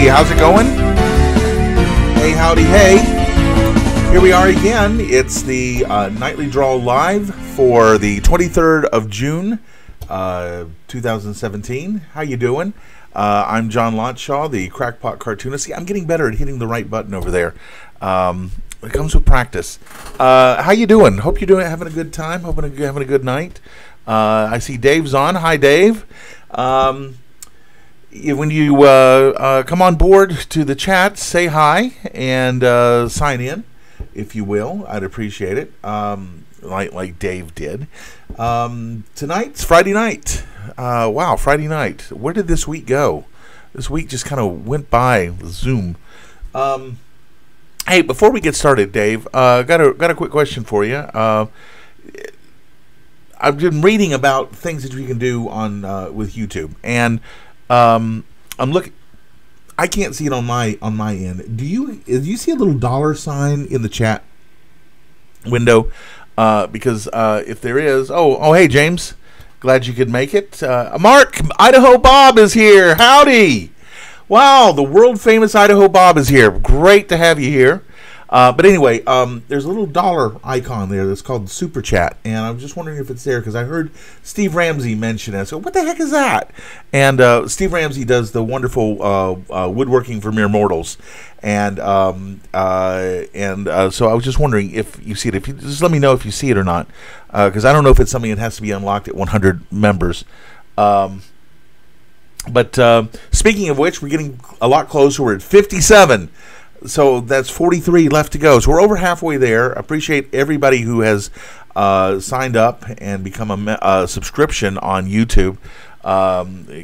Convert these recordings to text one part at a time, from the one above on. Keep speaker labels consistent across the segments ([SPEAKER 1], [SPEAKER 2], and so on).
[SPEAKER 1] how's it going? Hey, howdy, hey. Here we are again. It's the Nightly Draw Live for the 23rd of June, 2017. How you doing? I'm John Lotshaw, the crackpot cartoonist. See, I'm getting better at hitting the right button over there. It comes with practice. How you doing? Hope you're having a good time. Hoping you're having a good night. I see Dave's on. Hi, Dave. When you come on board to the chat, say hi and sign in, if you will. I'd appreciate it, like Dave did. Tonight's Friday night. Wow, Friday night. Where did this week go? This week just kind of went by Zoom. Hey, before we get started, Dave, got a quick question for you. I've been reading about things that you can do on with YouTube, and I'm looking. I can't see it on my end. Do you see a little dollar sign in the chat window? Because if there is, hey James, glad you could make it. Mark, Idaho Bob is here. Howdy! Wow, the world famous Idaho Bob is here. Great to have you here. But anyway, there's a little dollar icon there that's called Super Chat, and I'm just wondering if it's there because I heard Steve Ramsey mention it. So what the heck is that? And Steve Ramsey does the wonderful woodworking for mere mortals, and so I was just wondering if you see it. If you just let me know if you see it or not, because I don't know if it's something that has to be unlocked at 100 members. But speaking of which, we're getting a lot closer. We're at 57. So that's 43 left to go. So we're over halfway there. Appreciate everybody who has signed up and become a subscription on YouTube.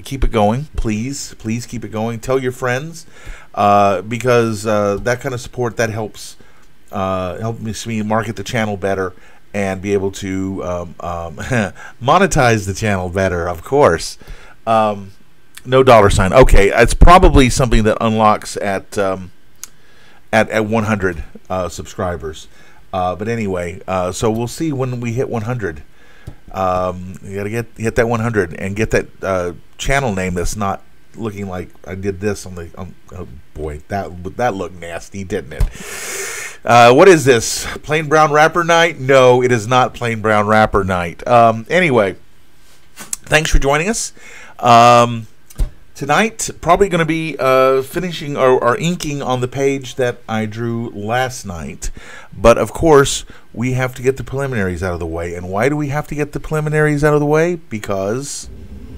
[SPEAKER 1] Keep it going, please. Please keep it going. Tell your friends because that kind of support that helps me market the channel better and be able to monetize the channel better. Of course. No dollar sign. Okay, it's probably something that unlocks at 100 subscribers. But anyway, so we'll see when we hit 100. You gotta hit that 100 and get that channel name that's not looking like I did this on the. Oh boy, that looked nasty, didn't it? What is this? Plain Brown Rapper Night? No, it is not Plain Brown Rapper Night. Anyway, thanks for joining us. Tonight, probably going to be finishing or inking on the page that I drew last night. But, of course, we have to get the preliminaries out of the way. And why do we have to get the preliminaries out of the way? Because...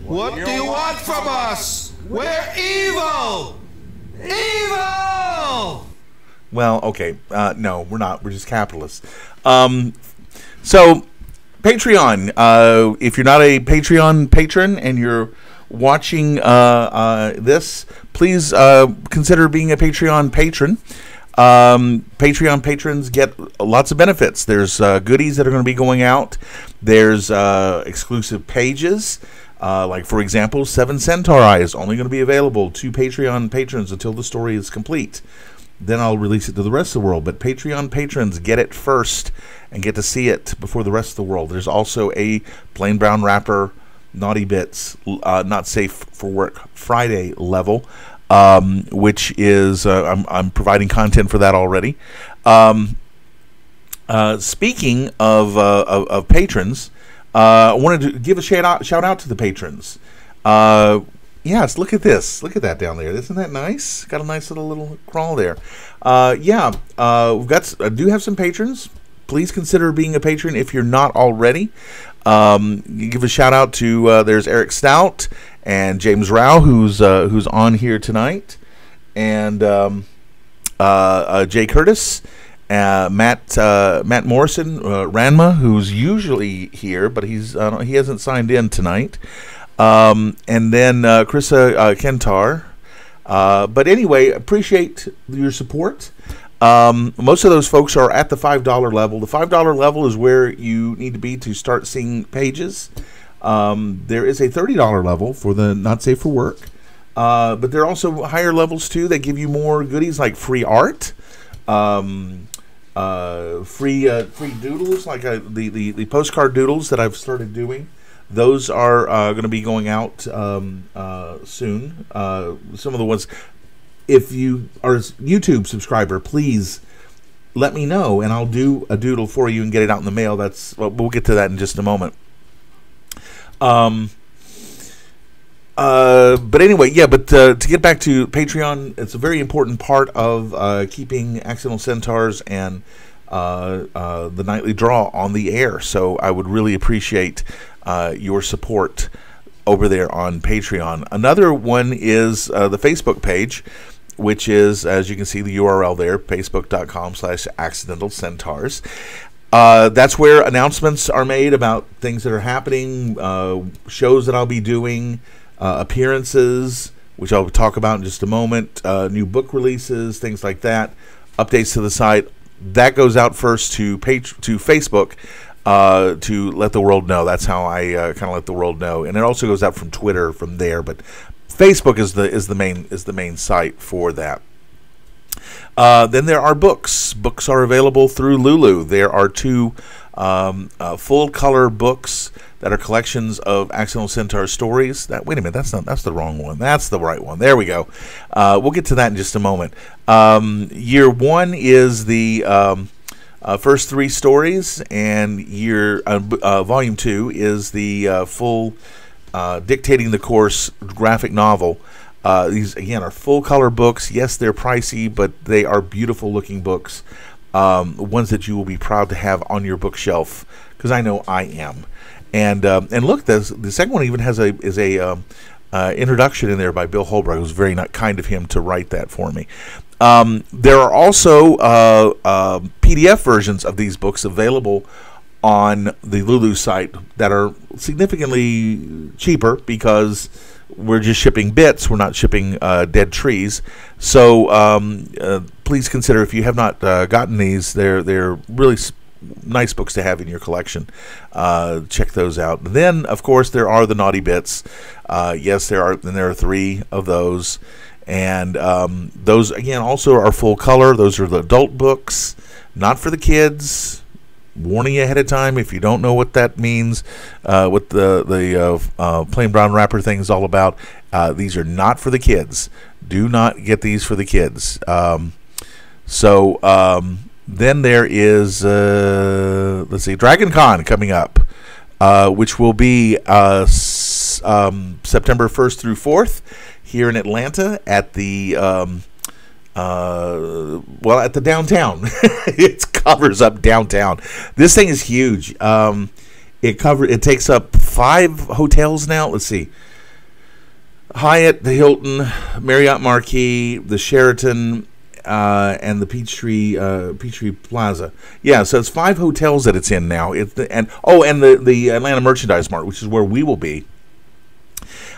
[SPEAKER 2] What do you want from us? We're evil! Evil!
[SPEAKER 1] Well, okay. No, we're not. We're just capitalists. So, Patreon. If you're not a Patreon patron and you're watching this, please consider being a Patreon patron. Patreon patrons get lots of benefits. There's goodies that are going to be going out. There's exclusive pages. Like, for example, 7 Centaur is only going to be available to Patreon patrons until the story is complete. Then I'll release it to the rest of the world. But Patreon patrons get it first and get to see it before the rest of the world. There's also a Plain Brown Rapper Naughty Bits, Not Safe for Work Friday level, which is I'm providing content for that already. Speaking of patrons, I wanted to give a shout out to the patrons. Yes, look at this. Look at that down there. Isn't that nice? Got a nice little crawl there. I do have some patrons. Please consider being a patron if you're not already. You give a shout out to there's Eric Stout and James Rao, who's on here tonight, and Jay Curtis, Matt Morrison, Ranma, who's usually here, but he hasn't signed in tonight, and then Chrissa Kentar. But anyway, appreciate your support. Most of those folks are at the $5 level. The $5 level is where you need to be to start seeing pages. There is a $30 level for the Not Safe for Work. But there are also higher levels too that give you more goodies like free art, free doodles like the postcard doodles that I've started doing. Those are going to be going out soon. Some of the ones if you are a YouTube subscriber, please let me know, and I'll do a doodle for you and get it out in the mail. We'll get to that in just a moment. But anyway, yeah. But to get back to Patreon, it's a very important part of keeping Accidental Centaurs and the nightly draw on the air. So I would really appreciate your support over there on Patreon. Another one is the Facebook page, which is, as you can see, the URL there, facebook.com/Accidental Centaurs. That's where announcements are made about things that are happening, shows that I'll be doing, appearances, which I'll talk about in just a moment, new book releases, things like that, updates to the site. That goes out first to Facebook to let the world know. That's how I kind of let the world know, and it also goes out from Twitter from there. But Facebook is the main site for that. Then there are books. Books are available through Lulu. There are 2 full color books that are collections of Accidental Centaur stories. Wait a minute, that's the wrong one. That's the right one. There we go. We'll get to that in just a moment. Year 1 is the first 3 stories, and volume 2 is the full Dictating the Course graphic novel. These, again, are full-color books. Yes, they're pricey, but they are beautiful-looking books, ones that you will be proud to have on your bookshelf, because I know I am. And look, the second one even has a introduction in there by Bill Holbrook. It was very kind of him to write that for me. There are also PDF versions of these books available on the Lulu site that are significantly cheaper because we're just shipping bits. We're not shipping dead trees. So please consider, if you have not gotten these, they're really nice books to have in your collection. Check those out. And then, of course, there are the naughty bits. Yes, there are, and there are 3 of those. And those, again, also are full color. Those are the adult books, not for the kids. Warning you ahead of time if you don't know what that means, what the plain brown wrapper thing is all about. These are not for the kids. Do not get these for the kids. Then there is, let's see, Dragon Con coming up, which will be September 1st through 4th here in Atlanta at the at the downtown. It covers up downtown. This thing is huge. It takes up 5 hotels now. Let's see: Hyatt, the Hilton, Marriott Marquis, the Sheraton, and the Peachtree Plaza. Yeah, so it's 5 hotels that it's in now. And the Atlanta Merchandise Mart, which is where we will be.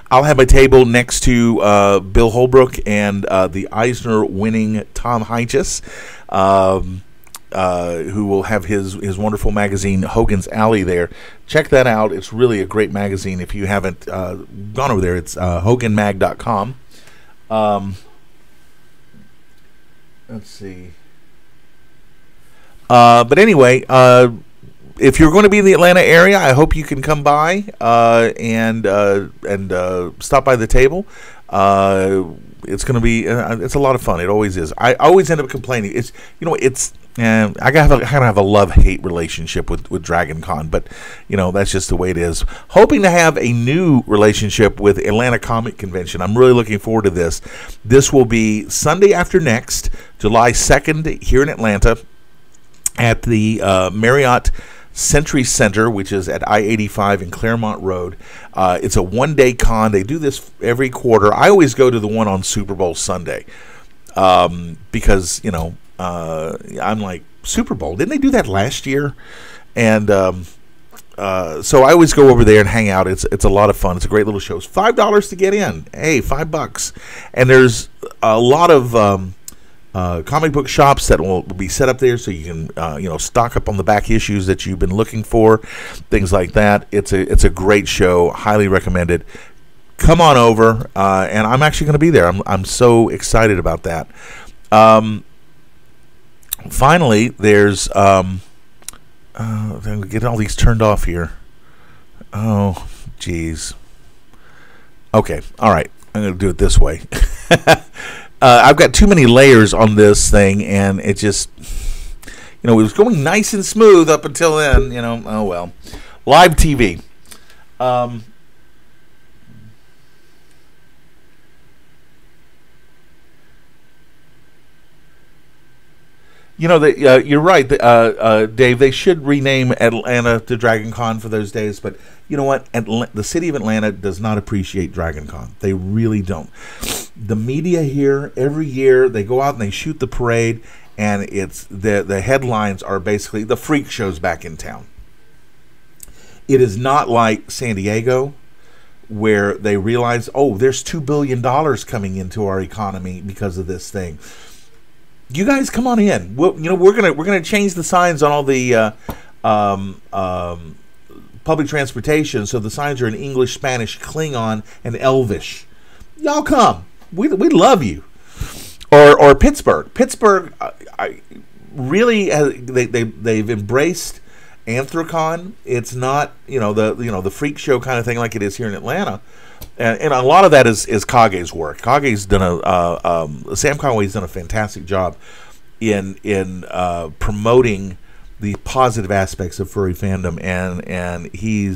[SPEAKER 1] I'll have my table next to Bill Holbrook and the Eisner-winning Tom Heiches, who will have his wonderful magazine, Hogan's Alley, there. Check that out. It's really a great magazine. If you haven't gone over there, it's hoganmag.com. Let's see. But anyway, if you're going to be in the Atlanta area, I hope you can come by and stop by the table. It's going to be it's a lot of fun. It always is. I always end up complaining. I kind of have a love-hate relationship with Dragon Con, but that's just the way it is. Hoping to have a new relationship with Atlanta Comic Convention. I'm really looking forward to this. This will be Sunday after next, July 2nd, here in Atlanta at the Marriott Century Center, which is at I-85 in Claremont Road. It's a one-day con. They do this every quarter. I always go to the one on Super Bowl Sunday because, I'm like, Super Bowl? Didn't they do that last year? And so I always go over there and hang out. It's a lot of fun. It's a great little show. It's $5 to get in. Hey, $5. And there's a lot of comic book shops that will be set up there, so you can stock up on the back issues that you've been looking for, things like that. It's a great show, highly recommended. Come on over, and I'm actually going to be there. I'm so excited about that. Finally, there's I'm going to get all these turned off here. Oh, geez. Okay, all right. I'm going to do it this way. I've got too many layers on this thing, and it just, it was going nice and smooth up until then. Oh well. Live TV. You're right, Dave. They should rename Atlanta to Dragon Con for those days. But you know what? The city of Atlanta does not appreciate Dragon Con. They really don't. The media here, every year, they go out and they shoot the parade, and it's the headlines are basically the freak shows back in town. It is not like San Diego, where they realize, oh, there's $2 billion coming into our economy because of this thing. You guys come on in. We're gonna change the signs on all the public transportation, so the signs are in English, Spanish, Klingon, and Elvish. Y'all come. We love you. Or Pittsburgh. Pittsburgh, really they've embraced Anthrocon. It's not the freak show kind of thing like it is here in Atlanta. And a lot of that is Kage's work. Kage's done Sam Conway's done a fantastic job in promoting the positive aspects of furry fandom, and he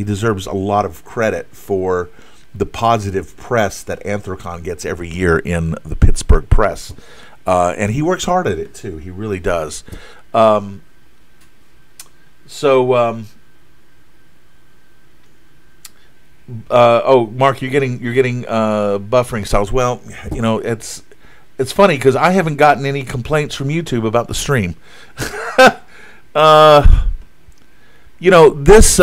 [SPEAKER 1] deserves a lot of credit for the positive press that Anthrocon gets every year in the Pittsburgh press, and he works hard at it too. He really does. Mark, you're getting buffering styles. Well, it's funny because I haven't gotten any complaints from YouTube about the stream. This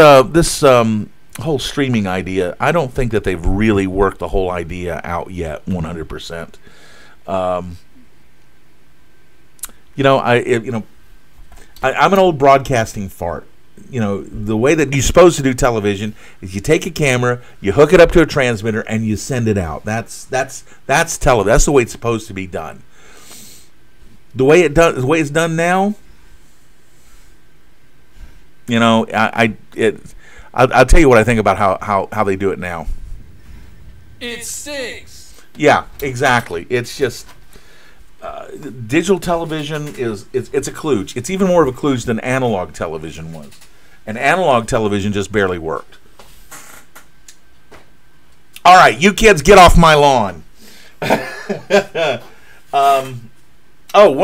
[SPEAKER 1] whole streaming idea, I don't think that they've really worked the whole idea out yet 100%. I'm an old broadcasting fart. The way that you're supposed to do television is you take a camera, you hook it up to a transmitter, and you send it out. That's television. That's the way it's supposed to be done. The way it's done now, I'll tell you what I think about how they do it now.
[SPEAKER 2] It stinks.
[SPEAKER 1] Yeah, exactly. It's just digital television it's a kludge. It's even more of a kludge than analog television was. And analog television just barely worked. All right, you kids, get off my lawn. One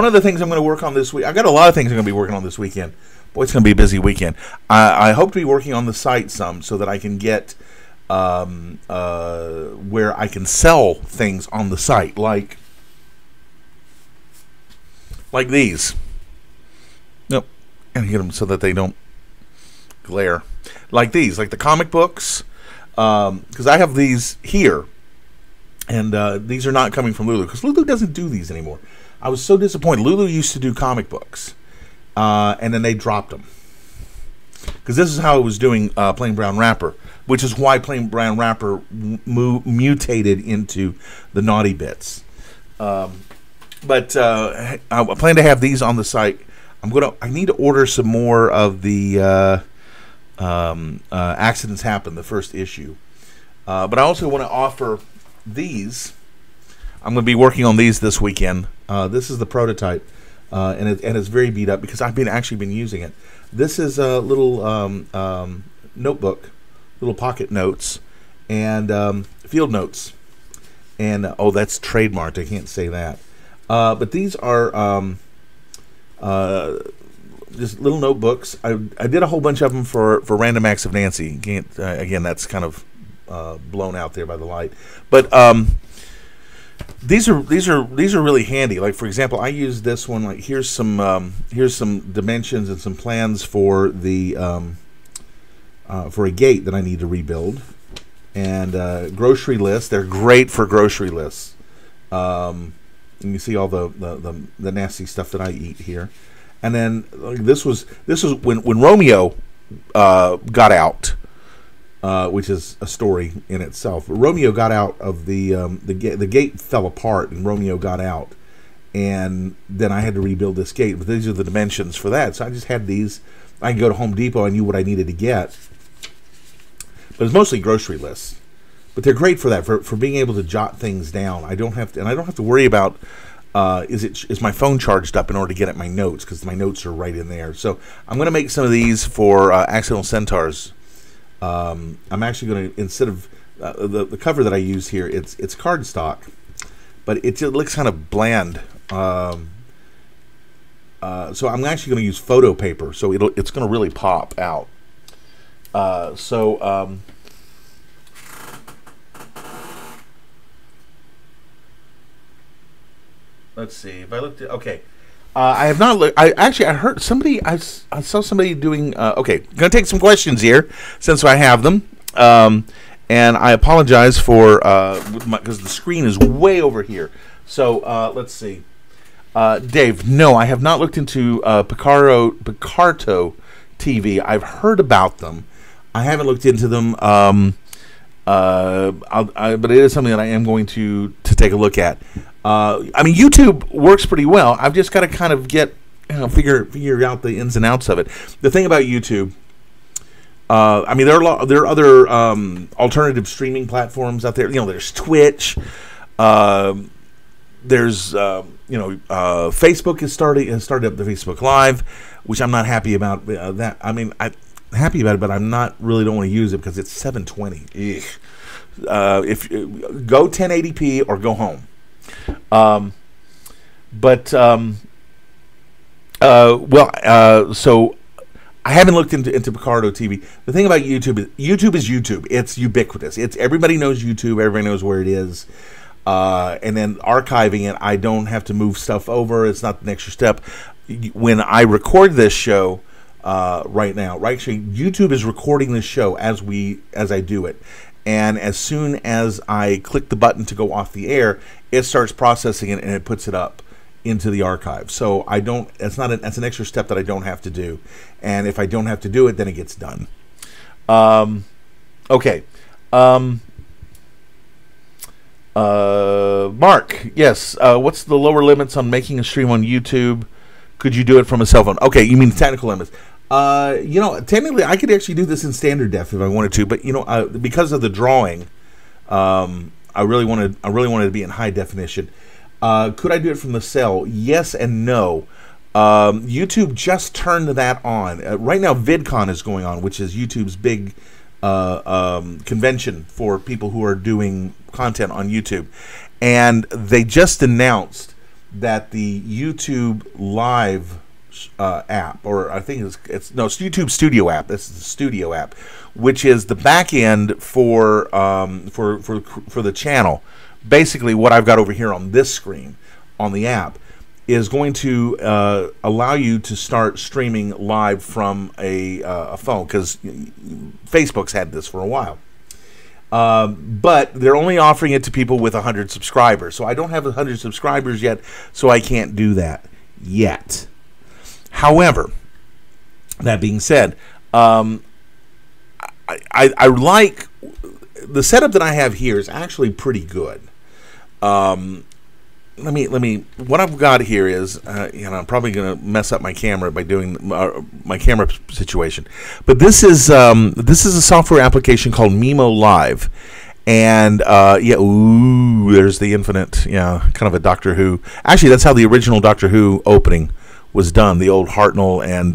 [SPEAKER 1] of the things I'm going to work on this week, I've got a lot of things I'm going to be working on this weekend. Boy, it's going to be a busy weekend. I hope to be working on the site some so that I can get where I can sell things on the site, like these. Nope. And get them so that they don't glare. Like these, like the comic books. Because I have these here. And these are not coming from Lulu. Because Lulu doesn't do these anymore. I was so disappointed. Lulu used to do comic books. And then they dropped them. Because this is how it was doing Plain Brown Wrapper. Which is why Plain Brown Wrapper mutated into the Naughty Bits. But I plan to have these on the site. I need to order some more of the Accidents Happen, the first issue. But I also want to offer these. I'm going to be working on these this weekend. This is the prototype, and it's very beat up because I've actually been using it. This is a little notebook, little pocket notes, and field notes. And that's trademarked. I can't say that. But these are just little notebooks. I did a whole bunch of them for Random Acts of Nancy. Again, that's kind of blown out there by the light. But these are really handy. Like, for example, I use this one. Like, here's some dimensions and some plans for the for a gate that I need to rebuild, and grocery lists. They're great for grocery lists. And you see all the nasty stuff that I eat here. And then this was when Romeo got out, which is a story in itself. Romeo got out of the gate fell apart, and Romeo got out, and then I had to rebuild this gate. But these are the dimensions for that. So I just had these. I can go to Home Depot. I knew what I needed to get, but it's mostly grocery lists. but they're great for that, for being able to jot things down. I don't have to worry about is my phone charged up in order to get at my notes, because my notes are right in there. So I'm going to make some of these for Accidental Centaurs. I'm actually going to, instead of the cover that I use here, it's cardstock, but it looks kind of bland. So I'm actually going to use photo paper, so it's going to really pop out. Let's see if I looked at. Okay, I have not looked. I heard somebody. I saw somebody doing. Okay, going to take some questions here since I have them. And I apologize for because the screen is way over here. So let's see. Dave, no, I have not looked into Picarto TV. I've heard about them. I haven't looked into them. But it is something that I am going to take a look at. I mean, YouTube works pretty well. I've just got to kind of figure out the ins and outs of it. The thing about YouTube, I mean, there are other alternative streaming platforms out there. There's Twitch. There's Facebook has started up the Facebook Live, which I'm not happy about. That I mean, I'm happy about it, but I'm not don't want to use it because it's 720. If go 1080p or go home. So I haven't looked into Picarto TV. The thing about YouTube is YouTube. It's ubiquitous. Everybody knows YouTube. Everybody knows where it is. And then archiving it, I don't have to move stuff over. It's not an extra step. When I record this show right now, actually, YouTube is recording this show as I do it. And as soon as I click the button to go off the air, it starts processing it and it puts it up into the archive. So that's an extra step that I don't have to do. And if I don't have to do it, then it gets done. Okay. Mark, yes. What's the lower limits on making a stream on YouTube? Could you do it from a cell phone? Okay, you mean technical limits. Technically, I could actually do this in standard def if I wanted to, but because of the drawing, I really wanted to be in high definition. Could I do it from the cell? Yes and no. YouTube just turned that on. Right now, VidCon is going on, which is YouTube's big convention for people who are doing content on YouTube, and they just announced that the YouTube Live app, or I think it's YouTube Studio app. This is the Studio app, which is the back end for the channel. Basically, what I've got over here on this screen on the app is going to allow you to start streaming live from a phone, because Facebook's had this for a while. But they're only offering it to people with 100 subscribers. So I don't have 100 subscribers yet, so I can't do that yet. However, that being said, I like the setup that I have here is actually pretty good. Let me. What I've got here is, I'm probably going to mess up my camera by doing my camera situation. But this is a software application called Mimo Live, and there's the Infinite, kind of a Doctor Who. Actually, that's how the original Doctor Who opening was done. The old Hartnell and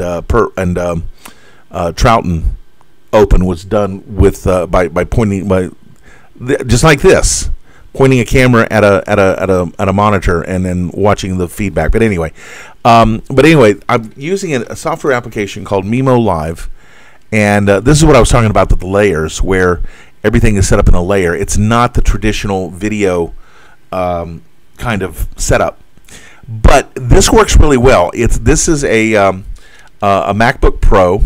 [SPEAKER 1] Troughton open was done with by pointing just like this. Pointing a camera at a monitor and then watching the feedback. But anyway, I'm using a software application called Mimo Live, and this is what I was talking about, the layers, where everything is set up in a layer. It's not the traditional video kind of setup, but this works really well. This is a MacBook Pro.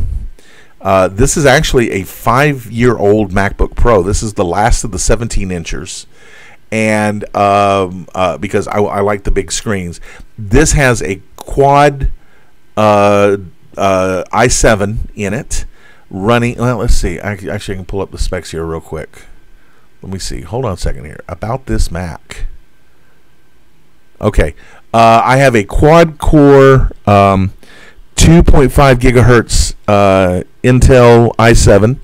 [SPEAKER 1] This is actually a 5-year-old MacBook Pro. This is the last of the 17-inchers. And because I like the big screens, this has a quad i7 in it running. Well, let's see. Actually, I can pull up the specs here real quick. Let me see. Hold on a second here. About this Mac. Okay. I have a quad core 2.5 gigahertz Intel i7.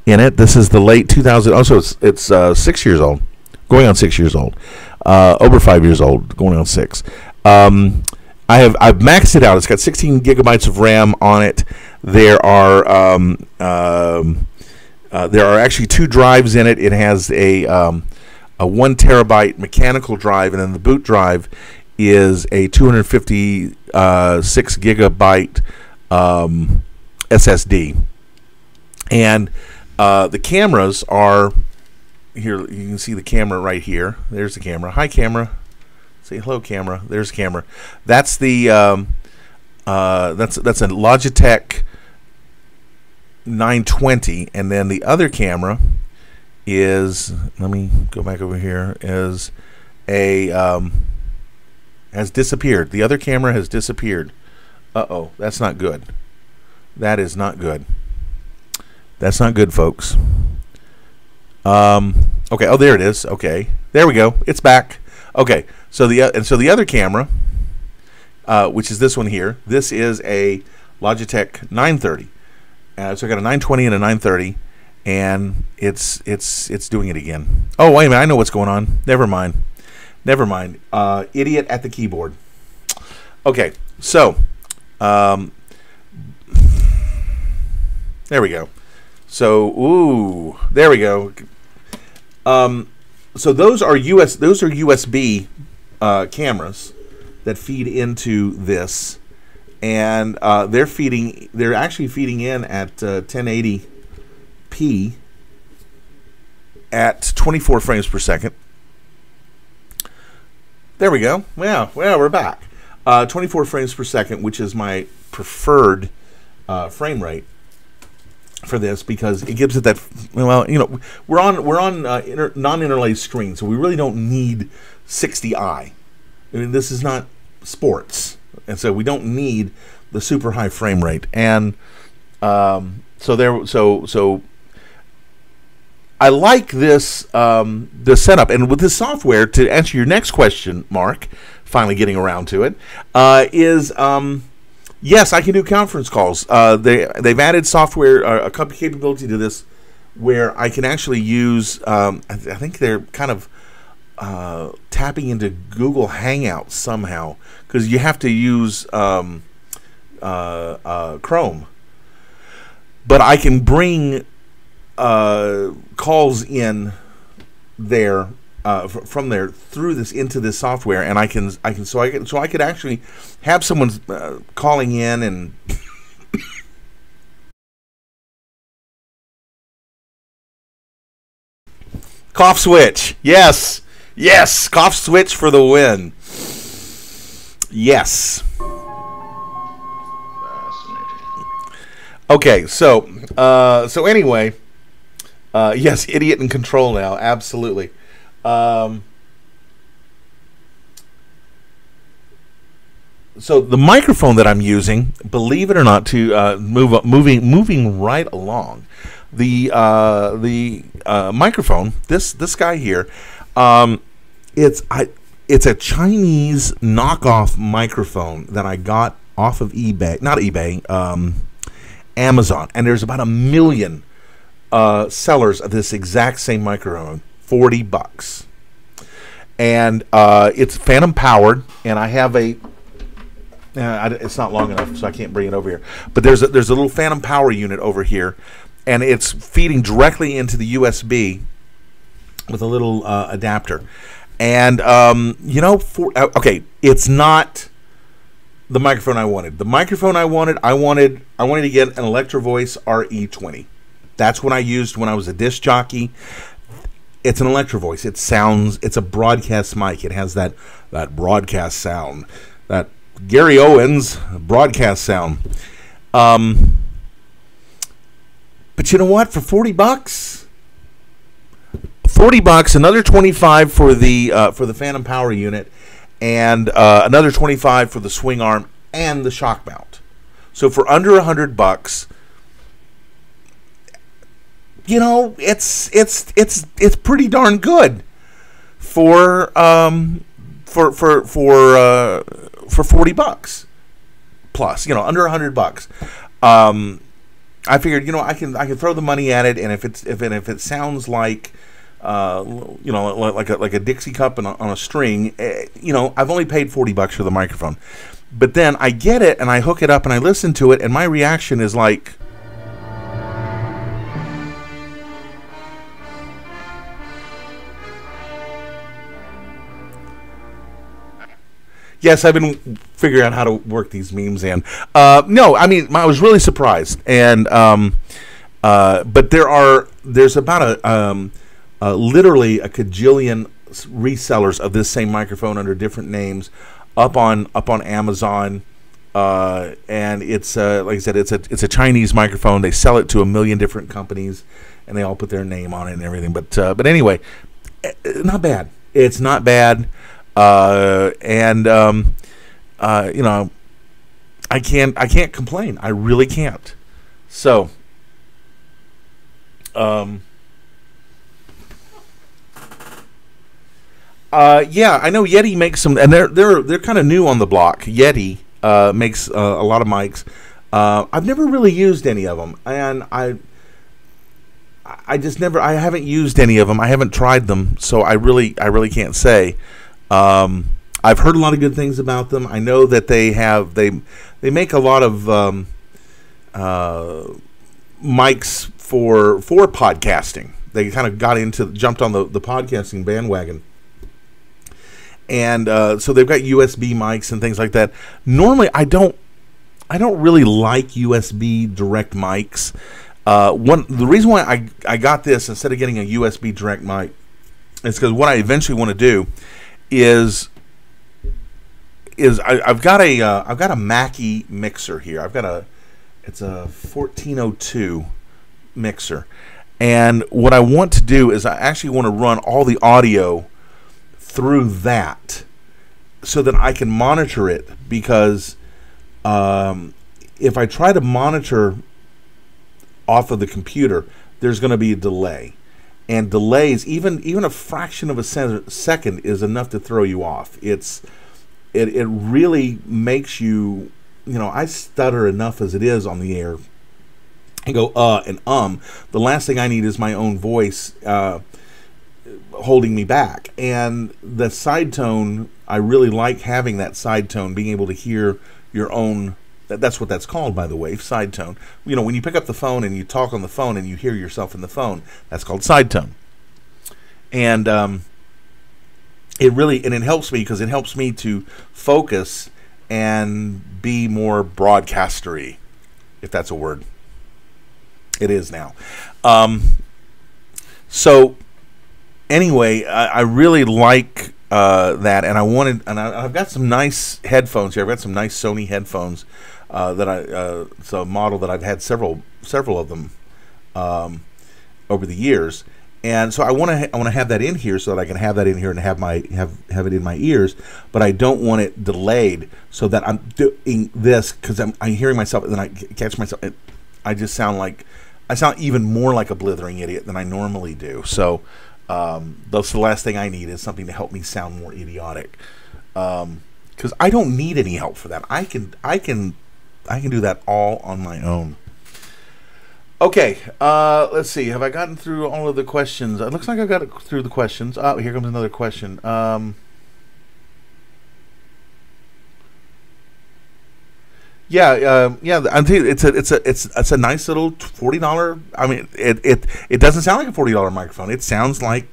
[SPEAKER 1] in it. This is the late 2000. Also, it's 6 years old, going on 6 years old, over 5 years old, going on 6. I've maxed it out. It's got 16 gigabytes of RAM on it. There are actually 2 drives in it. It has a 1 terabyte mechanical drive, and then the boot drive is a 256 gigabyte SSD. And the cameras are here. You can see the camera right here. There's the camera. Hi, camera. Say hello, camera. There's the camera. That's the that's a Logitech 920, and then the other camera is, let me go back over here, is a has disappeared. The other camera has disappeared. Uh-oh, that's not good. That is not good. That's not good, folks. Okay, oh, there it is. Okay, there we go. It's back. Okay, so the other camera, which is this one here, this is a Logitech 930. So I got a 920 and a 930, and it's doing it again. Oh, wait a minute, I know what's going on. Never mind. Idiot at the keyboard. Okay, so there we go. So there we go. So those are USB cameras that feed into this, and they're actually feeding in at 1080p at 24 frames per second. There we go. Well, we're back. 24 frames per second, which is my preferred frame rate for this, because it gives it that, well, you know, we're on non-interlaced screen, so we really don't need 60i. I mean, this is not sports, and so we don't need the super high frame rate. And so I like this this setup, and with this software, to answer your next question, Mark, finally getting around to it, is yes, I can do conference calls. They've added software, a capability to this, where I can actually use. I think they're kind of tapping into Google Hangouts somehow, because you have to use Chrome. But I can bring calls in there from there through this into this software, and I could actually have someone calling in and cough switch. Yes, cough switch for the win. Yes. Okay, so anyway, yes, idiot in control now, absolutely. So the microphone that I'm using, believe it or not, to moving right along, the microphone, this guy here, it's a Chinese knockoff microphone that I got off of Amazon, and there's about 1 million sellers of this exact same microphone, $40, and it's phantom powered, and I have a. It's not long enough, so I can't bring it over here. But there's a little phantom power unit over here, and it's feeding directly into the USB with a little adapter. And okay, it's not the microphone I wanted. The microphone I wanted to get an Electro Voice RE20. That's what I used when I was a disc jockey. It's an Electro Voice. It's a broadcast mic. It has that broadcast sound, that Gary Owens broadcast sound. But you know what? For $40, another $25 for the phantom power unit, and another $25 for the swing arm and the shock mount. So for under $100, you know, it's pretty darn good for $40 plus, you know, under $100. I figured, I can throw the money at it, and if it sounds like, like a Dixie cup on a string, I've only paid $40 for the microphone. But then I get it, and I hook it up, and I listen to it, and my reaction is like, yes, I've been figuring out how to work these memes in. No, I mean, I was really surprised, and but there's about literally a cajillion resellers of this same microphone under different names up on Amazon, and it's like I said, it's a Chinese microphone. They sell it to a million different companies, and they all put their name on it and everything. But anyway, not bad. It's not bad. I can't complain. I really can't. So, yeah, I know Yeti makes some, and they're kind of new on the block. Yeti makes a lot of mics. I've never really used any of them, and I haven't used any of them. I haven't tried them, so I really can't say. I've heard a lot of good things about them. I know that they make a lot of mics for podcasting. They kind of jumped on the podcasting bandwagon, and so they've got USB mics and things like that. Normally, I don't really like USB direct mics. The reason why I got this instead of getting a USB direct mic is because what I eventually want to do is I've got a Mackie mixer here. It's a 1402 mixer, and what I want to do is I actually want to run all the audio through that so that I can monitor it, because if I try to monitor off of the computer, there's going to be a delay. And delays, even a fraction of a second, is enough to throw you off. It really makes you, I stutter enough as it is on the air. I go and The last thing I need is my own voice holding me back. And the side tone, I really like having that side tone, being able to hear your own. That's what that's called, by the way, side tone. When you pick up the phone and you talk on the phone and you hear yourself in the phone, that's called side tone. And it helps me, because it helps me to focus and be more broadcastery, if that's a word. It is now. So anyway, I really like that, and I've got some nice headphones here. I've got some nice Sony headphones. It's a model that I've had several of them over the years, and so I want to have that in here so that I can have that in here and have it in my ears, but I don't want it delayed so that I'm doing this, because I'm hearing myself and then I catch myself. I sound even more like a blithering idiot than I normally do. So that's the last thing I need, is something to help me sound more idiotic, because I don't need any help for that. I can do that all on my own. Okay, let's see. Have I gotten through all of the questions? It looks like I got through the questions. Oh, here comes another question. Yeah. I'm telling you, it's a nice little $40. I mean, it doesn't sound like a $40 microphone. It sounds like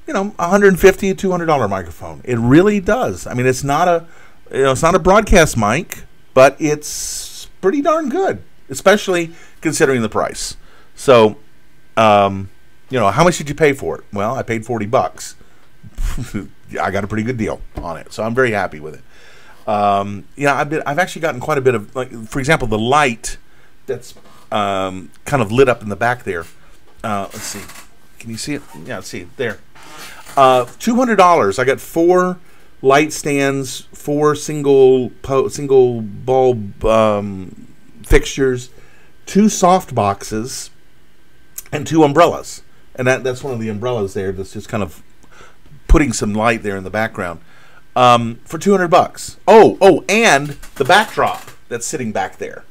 [SPEAKER 1] $150, $200 microphone. It really does. I mean, it's not a broadcast mic, but it's pretty darn good, especially considering the price. So, how much did you pay for it? Well, I paid $40. I got a pretty good deal on it, so I'm very happy with it. I've actually gotten quite a bit of, like, for example, the light that's kind of lit up in the back there. Let's see. Can you see it? Yeah, let's see it there. $200. I got 4 light stands, 4 single bulb fixtures, 2 soft boxes, and 2 umbrellas. And that's one of the umbrellas there that's just kind of putting some light there in the background. For $200. Oh, and the backdrop that's sitting back there.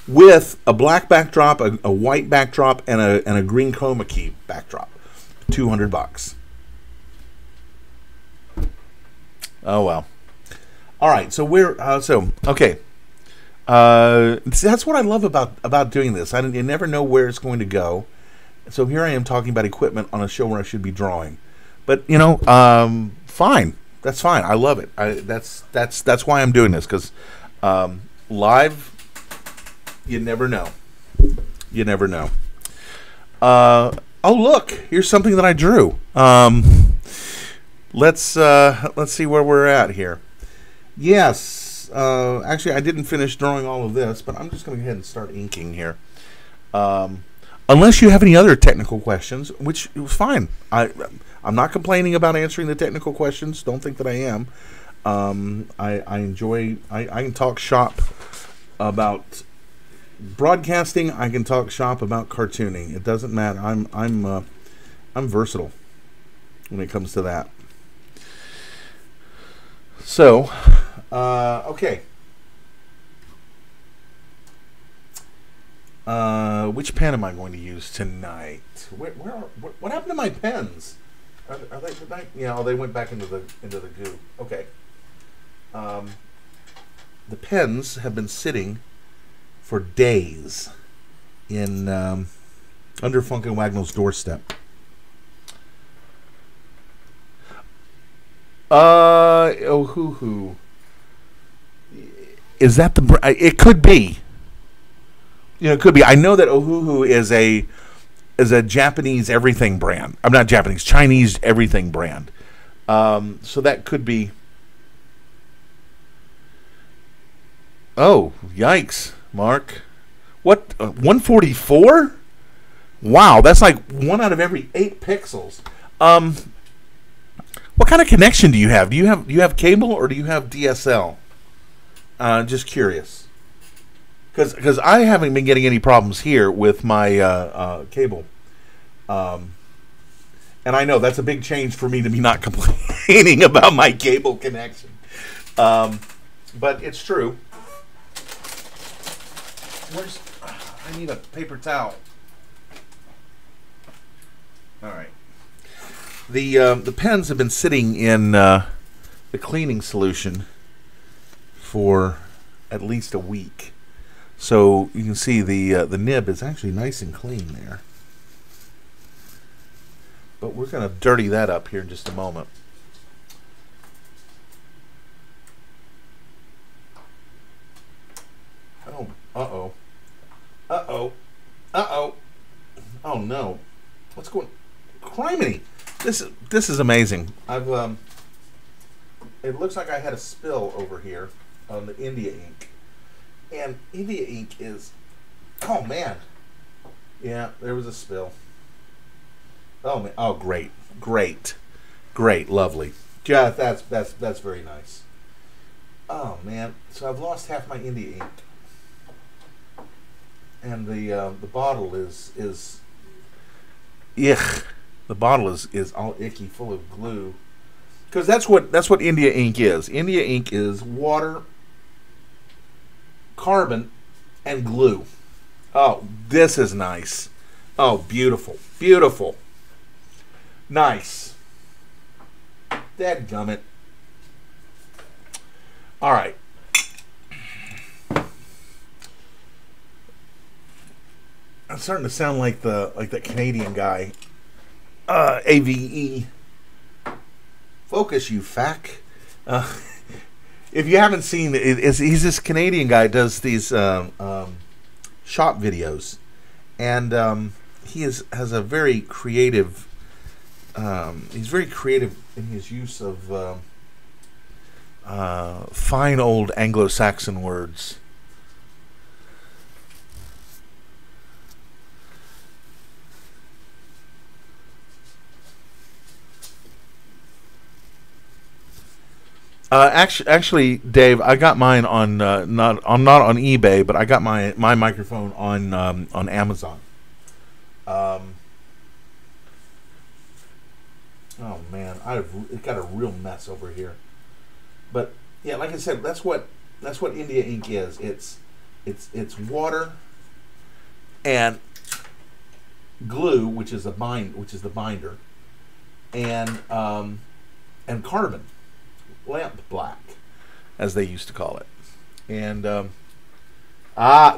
[SPEAKER 1] with a black backdrop, a white backdrop, and a green chroma key backdrop. $200. Oh well. All right, so okay. That's what I love about doing this. You never know where it's going to go. So here I am talking about equipment on a show where I should be drawing, but fine. That's fine. I love it. That's why I'm doing this, because live, you never know. You never know. Oh look, here's something that I drew. Let's see where we're at here. Yes. Actually, I didn't finish drawing all of this, but I'm just going to go ahead and start inking here. Unless you have any other technical questions, which was fine. I'm not complaining about answering the technical questions. Don't think that I am. I enjoy. I can talk shop about broadcasting. I can talk shop about cartooning. It doesn't matter. I'm versatile when it comes to that. So, okay. Which pen am I going to use tonight? What happened to my pens? Are they? Yeah, they went back into the goo. Okay. The pens have been sitting for days in under Funk and Wagnall's doorstep. Is that the? It could be. It could be. I know that Ohuhu is a Japanese everything brand. I'm not Japanese, Chinese everything brand. So that could be. Oh, yikes, Mark! What 144? Wow, that's like 1 out of every 8 pixels. What kind of connection do you have? Do you have cable or do you have DSL? Just curious. Because I haven't been getting any problems here with my cable. And I know that's a big change for me to be not complaining about my cable connection. But it's true. I need a paper towel. All right. The pens have been sitting in the cleaning solution for at least a week. So you can see the nib is actually nice and clean there. But we're going to dirty that up here in just a moment. Oh, uh-oh. Uh-oh. Uh-oh. Oh, no. What's going... Criminy! This is amazing. It looks like I had a spill over here on the India ink. And India ink is... Oh, man. Yeah, there was a spill. Oh, man. Oh, great. Great. Great. Lovely. Yeah, that's very nice. Oh, man. So I've lost half my India ink. And the bottle is yuck. The bottle is all icky, full of glue. Because that's what India ink is. India ink is water, carbon, and glue. Oh, this is nice. Oh, beautiful. Beautiful. Nice. Dadgummit. All right. I'm starting to sound like that Canadian guy. AVE. Focus, you fack. If you haven't seen it, he's this Canadian guy, does these shop videos, and he has a very creative. He's very creative in his use of fine old Anglo-Saxon words. Actually, Dave, I got mine on not on eBay, but I got my microphone on Amazon. Oh man, it got a real mess over here. But yeah, like I said, that's what India ink is. It's It's water and glue, which is the binder, and carbon, lamp black, as they used to call it. And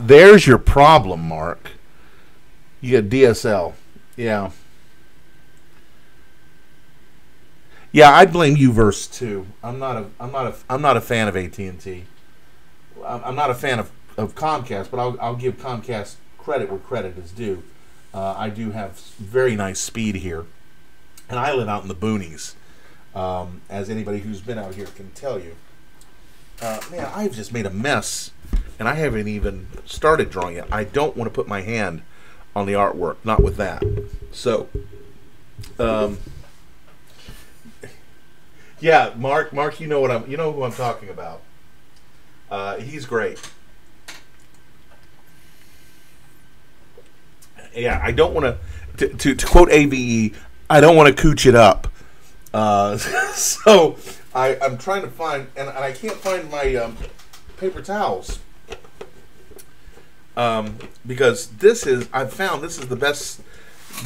[SPEAKER 1] there's your problem, Mark. You get DSL. Yeah. Yeah, I'd blame Uverse too. I'm not a fan of AT&T. I'm not a fan of Comcast, but I'll give Comcast credit where credit is due. I do have very nice speed here, and I live out in the boonies, as anybody who's been out here can tell you. Man, I've just made a mess, and I haven't even started drawing it. I don't want to put my hand on the artwork, not with that. So, yeah, Mark, you know who I'm talking about. He's great. Yeah, I don't want to quote AVE. I don't want to cooch it up. So I'm trying to find, and I can't find my paper towels, because I've found this is the best.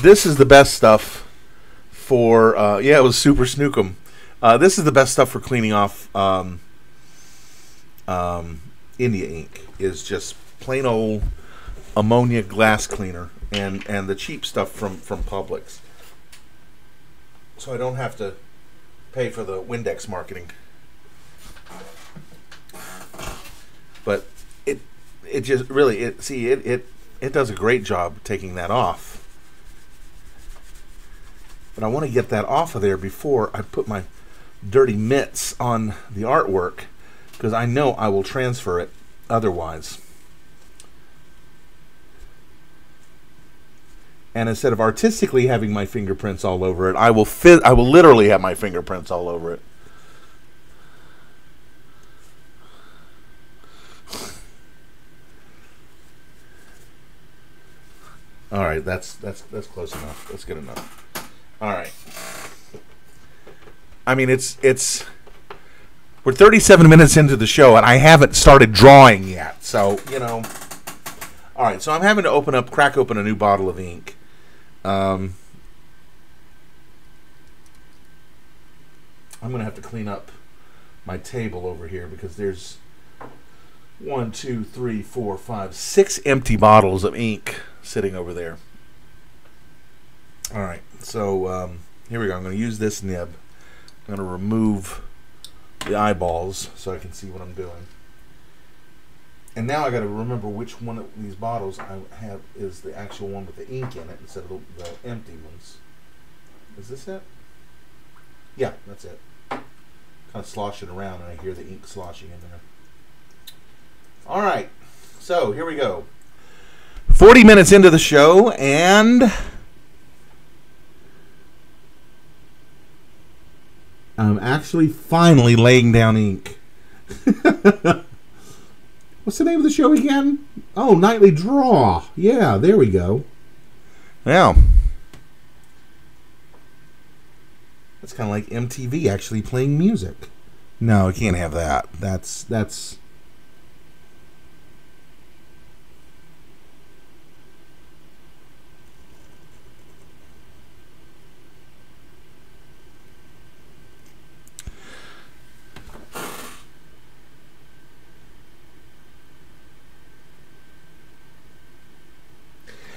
[SPEAKER 1] This is the best stuff for. Yeah, it was Super Snookum. This is the best stuff for cleaning off India ink. Is just plain old ammonia glass cleaner, and the cheap stuff from Publix. So I don't have to pay for the Windex marketing. But it just really it does a great job taking that off. But I want to get that off of there before I put my dirty mitts on the artwork, because I know I will transfer it otherwise. And instead of artistically having my fingerprints all over it, I will literally have my fingerprints all over it. All right, that's close enough. That's good enough. All right. I mean, we're 37 minutes into the show, and I haven't started drawing yet. So, All right, so I'm having to crack open a new bottle of ink. I'm going to have to clean up my table over here, because there's 1, 2, 3, 4, 5, 6 empty bottles of ink sitting over there. All right, so here we go. I'm going to use this nib. I'm going to remove the eyeballs so I can see what I'm doing. And now I got to remember which one of these bottles I have is the actual one with the ink in it instead of the empty ones. Is this it? Yeah, that's it. Kind of sloshing around, and I hear the ink sloshing in there. All right, so here we go. 40 minutes into the show, and I'm actually finally laying down ink. What's the name of the show again? Oh, Nightly Draw. Yeah, there we go. Yeah. That's kind of like MTV actually playing music. No, it can't have that. That's...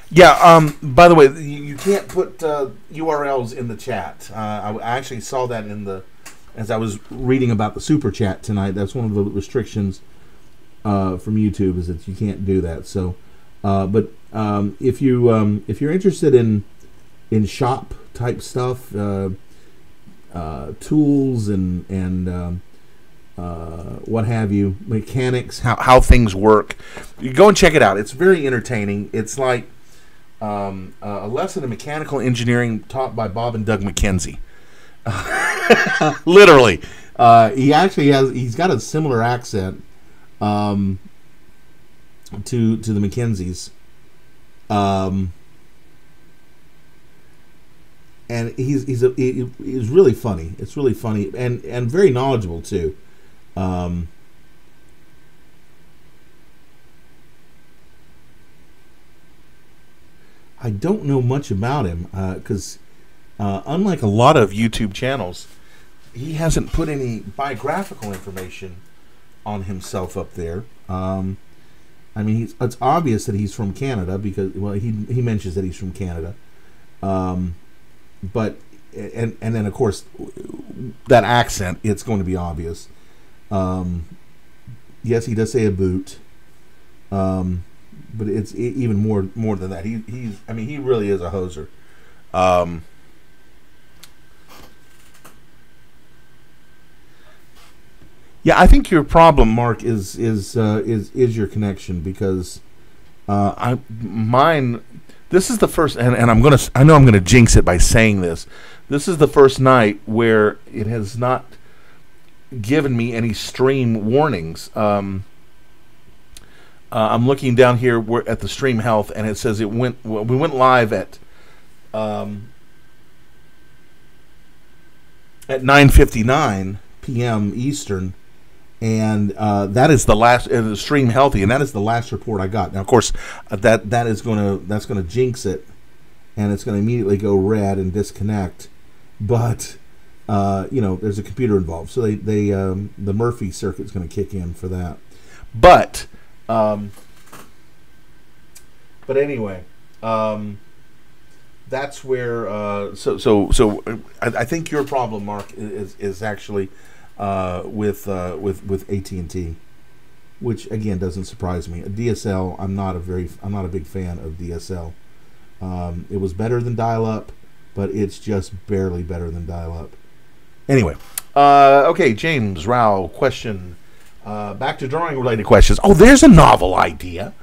[SPEAKER 1] Yeah, by the way, you can't put URLs in the chat. I actually saw that as I was reading about the super chat tonight. That's one of the restrictions from YouTube, is that you can't do that. So, but if you're interested in shop type stuff, tools and what have you, mechanics, how things work, you go and check it out. It's very entertaining. It's like a lesson in mechanical engineering taught by Bob and Doug McKenzie. Literally. He's got a similar accent to the McKenzies. And he's really funny. It's really funny and very knowledgeable too. I don't know much about him because unlike a lot of YouTube channels, he hasn't put any biographical information on himself up there. I mean, it's obvious that he's from Canada because, well, he mentions that he's from Canada. But and then of course that accent, it's going to be obvious. Yes, he does say a boot. But it's even more than that. I mean, he really is a hoser. Yeah, I think your problem, Mark, is your connection because mine. This is the first, and I know I'm gonna jinx it by saying this. This is the first night where it has not given me any stream warnings. I'm looking down here at the stream health, and it says we went live at 9:59 p.m. Eastern. And that is the last stream healthy, and that is the last report I got. Now, of course, that's gonna jinx it, and it's gonna immediately go red and disconnect. But there's a computer involved, so the Murphy circuit's gonna kick in for that. But anyway, that's where. So I think your problem, Mark, is actually. With AT&T, which again doesn't surprise me. A DSL, I'm not a big fan of DSL. It was better than dial-up, but it's just barely better than dial-up. Anyway, okay, James Rao question. Back to drawing related questions. Oh, there's a novel idea.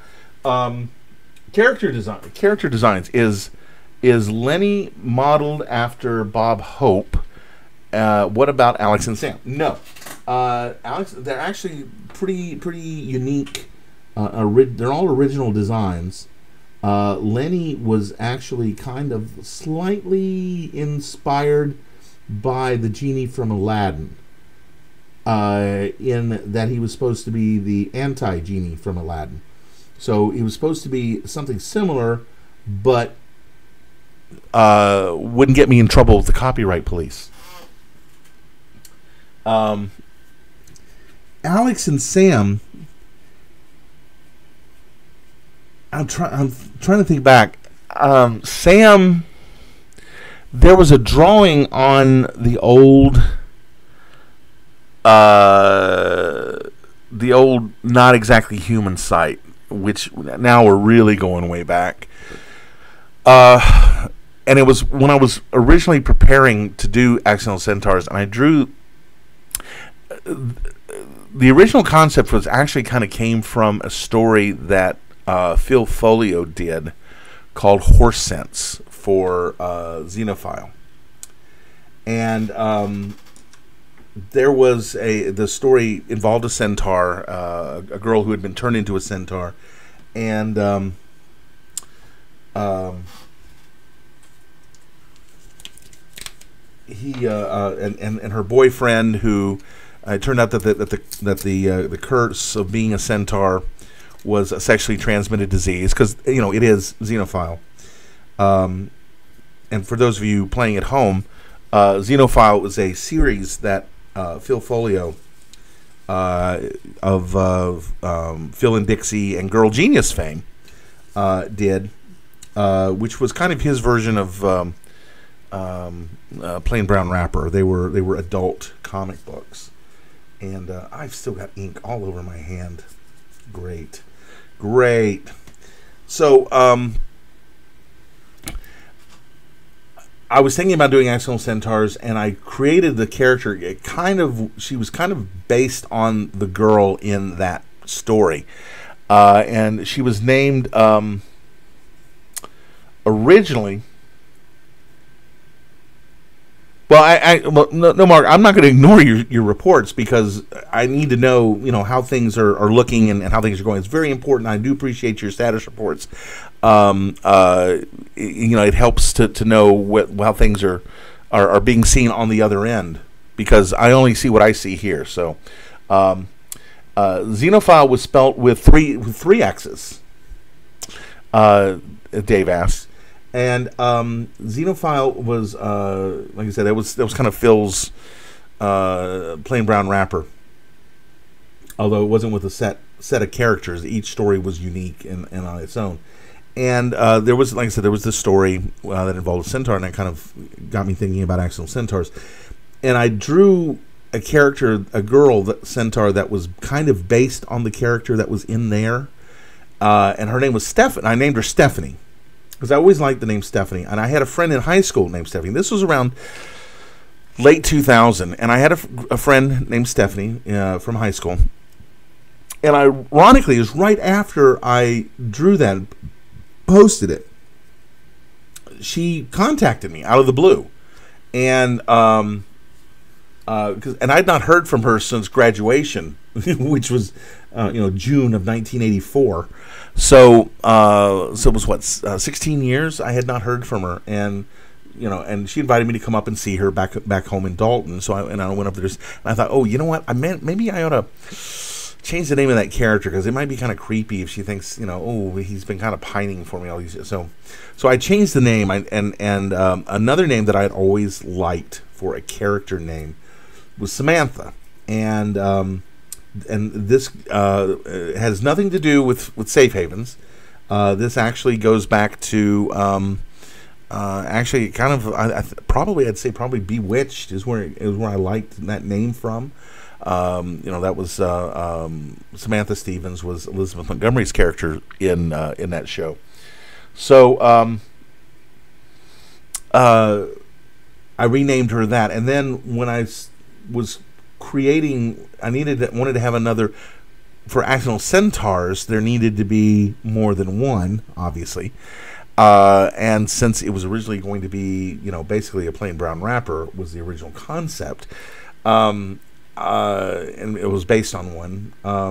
[SPEAKER 1] Character designs. Is Lenny modeled after Bob Hope? What about Alex and Sam? No, Alex. They're actually pretty unique. They're all original designs. Lenny was actually kind of slightly inspired by the genie from Aladdin. In that he was supposed to be the anti-genie from Aladdin. So he was supposed to be something similar, but wouldn't get me in trouble with the copyright police. Alex and Sam. I'm trying to think back. Sam. There was a drawing on the old Not Exactly Human site, which now we're really going way back. And it was when I was originally preparing to do Accidental Centaurs, and I drew. The original concept was actually kind of came from a story that Phil Folio did called Horse Sense for Xenophile. And there was the story involved a centaur, a girl who had been turned into a centaur, and he and her boyfriend, who it turned out that the curse of being a centaur was a sexually transmitted disease, because it is Xenophile. And for those of you playing at home, Xenophile was a series that Phil Folio of Phil and Dixie and Girl Genius fame did, which was kind of his version of Plain Brown Wrapper. They were adult comic books, and I've still got ink all over my hand. Great. So I was thinking about doing Accidental Centaurs, and I created the character. She was kind of based on the girl in that story, and she was named originally. Well, no, Mark. I'm not going to ignore your reports, because I need to know, how things are looking and how things are going. It's very important. I do appreciate your status reports. It helps to know how things are being seen on the other end, because I only see what I see here. So, Xenophile was spelt with three X's. Dave asks, And Xenophile was, like I said, that was kind of Phil's plain brown wrapper. Although it wasn't with a set of characters, each story was unique and on its own. And there was, like I said, there was this story that involved a centaur, and that kind of got me thinking about Accidental Centaurs. And I drew a character, a girl centaur that was kind of based on the character that was in there. And her name was Stephanie. I named her Stephanie because I always liked the name Stephanie. And I had a friend in high school named Stephanie. This was around late 2000, and I had a friend named Stephanie from high school. And ironically, it was right after I drew that, posted it, she contacted me out of the blue, and and I'd not heard from her since graduation, which was June of 1984. So it was what 16 years I had not heard from her, and and she invited me to come up and see her back home in Dalton. So I went up there, and I thought, oh, you know what? Maybe I ought to change the name of that character because it might be kind of creepy if she thinks, oh, he's been kind of pining for me all these years. So I changed the name, and another name that I had always liked for a character name was Samantha, and this has nothing to do with safe havens. This actually goes back to actually kind of I'd say Bewitched is where I liked that name from. That was Samantha Stevens was Elizabeth Montgomery's character in that show. So I renamed her that, and then when I was creating, I wanted to have another for Accidental Centaurs. There needed to be more than one, obviously. And since it was originally going to be, basically a plain brown wrapper was the original concept. And it was based on one. I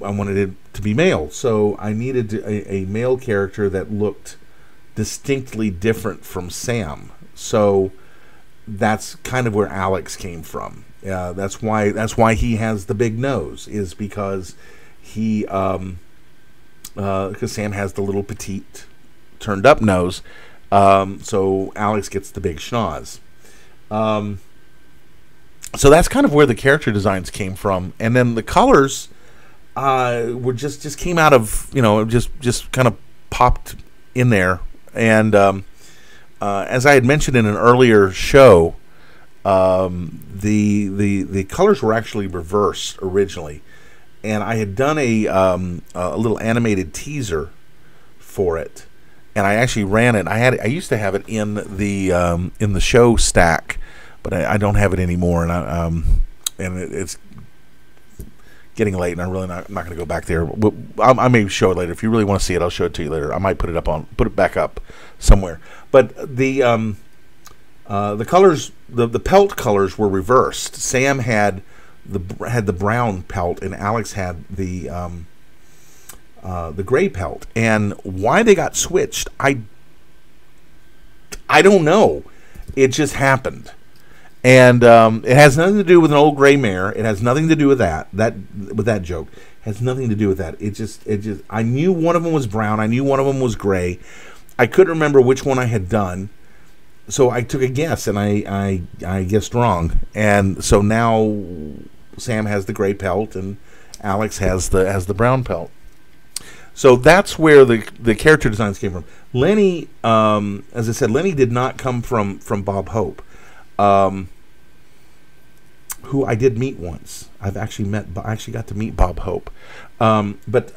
[SPEAKER 1] wanted it to be male, so I needed a male character that looked distinctly different from Sam. So that's kind of where Alex came from. That's why he has the big nose, is because he because Sam has the little petite turned up nose. So Alex gets the big schnoz. So that's kind of where the character designs came from, and then the colors were just came out of just kind of popped in there. And as I had mentioned in an earlier show, the colors were actually reversed originally, and I had done a little animated teaser for it. And I actually ran it. I used to have it in the show stack, but I don't have it anymore. And it's getting late, and I'm really not going to go back there. I may show it later. If you really want to see it, I'll show it to you later. I might put it back up somewhere. But the colors, the pelt colors were reversed. Sam had the brown pelt, and Alex had the gray pelt. And why they got switched, I don't know. It just happened. And it has nothing to do with an old gray mare. It has nothing to do with that joke. It has nothing to do with that. It just I knew one of them was brown. I knew one of them was gray. I couldn't remember which one I had done. So I took a guess, and I guessed wrong. And so now Sam has the gray pelt, and Alex has the brown pelt. So that's where the character designs came from. Lenny, as I said, Lenny did not come from Bob Hope, who I did meet once. I actually got to meet Bob Hope, but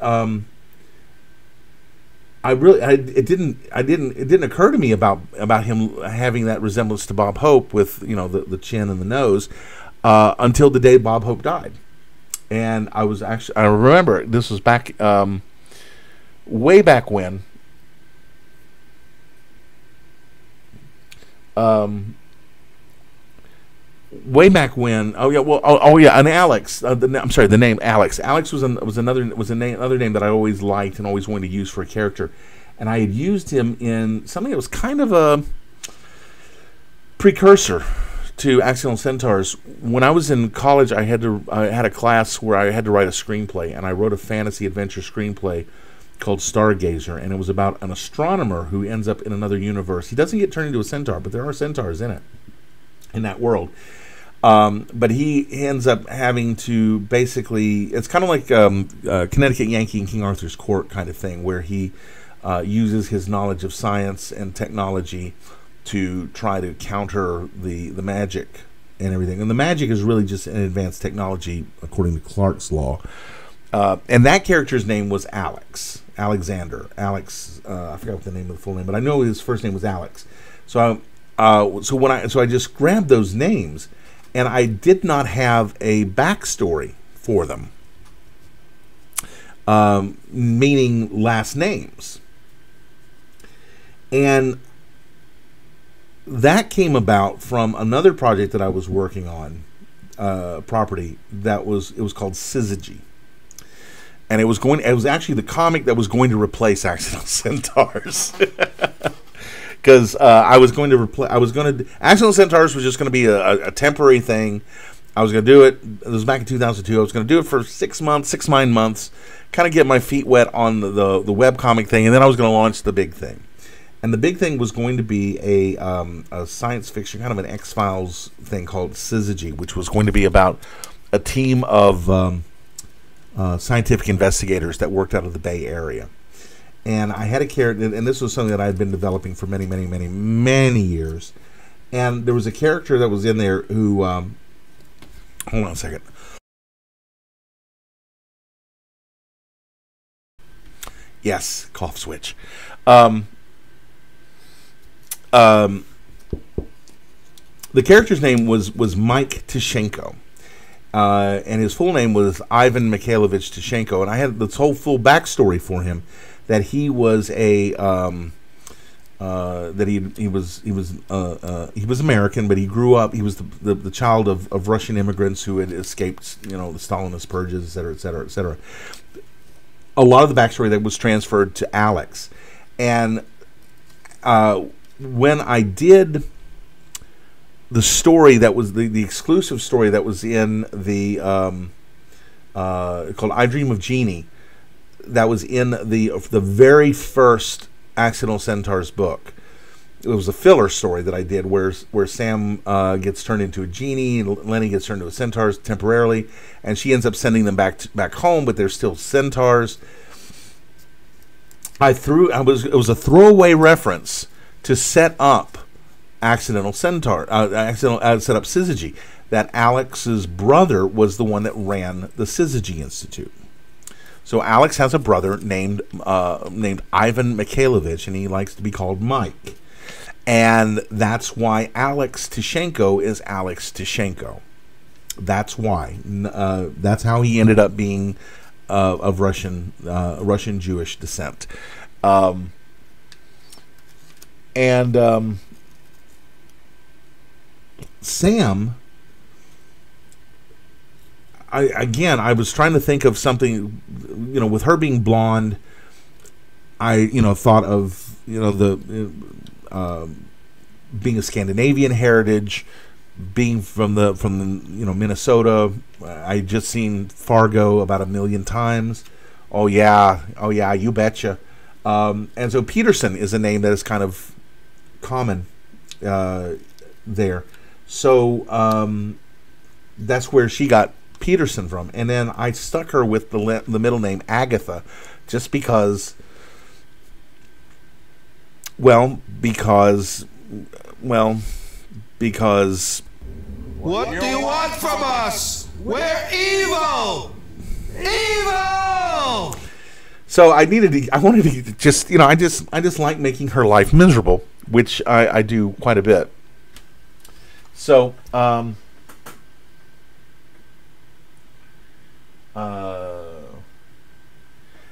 [SPEAKER 1] it didn't occur to me about him having that resemblance to Bob Hope with the chin and the nose until the day Bob Hope died. And I remember this was back. Way back when, and Alex. I'm sorry, the name Alex. Alex was another name that I always liked and always wanted to use for a character, and I had used him in something that was kind of a precursor to Accidental Centaurs. When I was in college, I had a class where I had to write a screenplay, and I wrote a fantasy adventure screenplay called Stargazer, and it was about an astronomer who ends up in another universe. He doesn't get turned into a centaur, but there are centaurs in it, in that world. But he ends up having to basically, it's kind of like Connecticut Yankee and King Arthur's Court kind of thing, where he uses his knowledge of science and technology to try to counter the magic and everything. And the magic is really just an advanced technology, according to Clark's law. And that character's name was Alexander. Alex, I forgot what the name of the full name, but I know his first name was Alex. So I just grabbed those names, and I did not have a backstory for them, meaning last names. And that came about from another project that I was working on, property it was called Syzygy. And it was actually the comic that was going to replace Accidental Centaurs. Because Accidental Centaurs was just going to be a temporary thing. I was going to do it. It was back in 2002. I was going to do it for 9 months, kind of get my feet wet on the webcomic thing, and then I was going to launch the big thing. And the big thing was going to be a science fiction, kind of an X-Files thing called Syzygy, which was going to be about a team of scientific investigators that worked out of the Bay Area. And I had a character, and this was something that I had been developing for many, many, many, many years. And there was a character that was in there who, hold on a second. Yes, cough switch. The character's name was Mike Tishenko. And his full name was Ivan Mikhailovich Tishenko. And I had this whole full backstory for him, that he was he was American, but he grew up. He was the child of Russian immigrants who had escaped, the Stalinist purges, et cetera, et cetera, et cetera. A lot of the backstory that was transferred to Alex, and when I did the story that was the exclusive story that was in the called I Dream of Jeannie, that was in the very first Accidental Centaurs book. It was a filler story that I did where Sam gets turned into a genie, and Lenny gets turned into a centaur temporarily, and she ends up sending them back home, but they're still centaurs. It was a throwaway reference to set up Accidental Centaur, set up Syzygy. That Alex's brother was the one that ran the Syzygy Institute. So Alex has a brother named Ivan Mikhailovich, and he likes to be called Mike. And that's why Alex Tishenko is Alex Tishenko. That's why. That's how he ended up being of Russian Jewish descent. Sam, I was trying to think of something, with her being blonde, I thought of the being a Scandinavian heritage, being from Minnesota. I just seen Fargo about 1 million times. Oh yeah, you betcha. And so Peterson is a name that is kind of common there. So that's where she got Peterson from. And then I stuck her with the middle name Agatha, just because, because
[SPEAKER 2] what do you want from us? We're evil! Evil!
[SPEAKER 1] So I wanted to just, I just like making her life miserable, which I do quite a bit. So,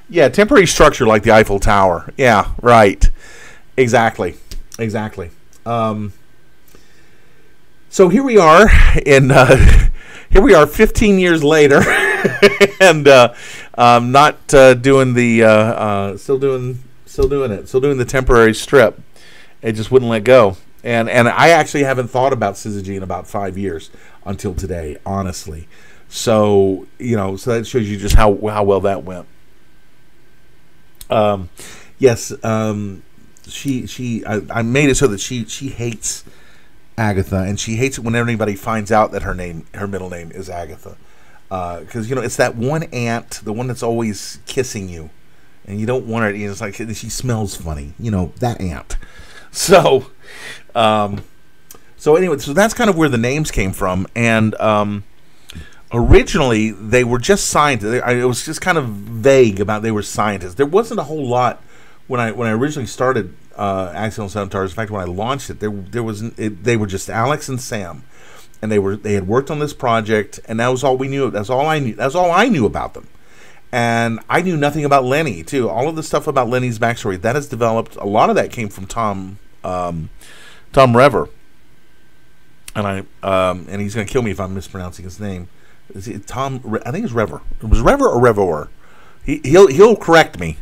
[SPEAKER 1] yeah, temporary structure like the Eiffel Tower. Yeah, right. Exactly. So here we are here we are 15 years later, and not doing the still doing the temporary strip. It just wouldn't let go. And I actually haven't thought about Syzygy in about 5 years until today, honestly. So so that shows you just how well that went. Yes, I made it so that she hates Agatha, and she hates it whenever anybody finds out that her middle name is Agatha, because it's that one aunt, the one that's always kissing you, and you don't want her. It's like she smells funny, that aunt. So, anyway, so that's kind of where the names came from, and originally they were just scientists. It was just kind of vague about they were scientists. There wasn't a whole lot when I originally started Accidental Centaurs. In fact, when I launched it, they were just Alex and Sam, and they had worked on this project, and that was all we knew. That's all I knew. That's all I knew about them. And I knew nothing about Lenny, too. All of the stuff about Lenny's backstory, that has developed. A lot of that came from Tom Rever. And he's going to kill me if I'm mispronouncing his name. Is it Tom? I think it's Rever. It was Rever or Revor. He'll correct me.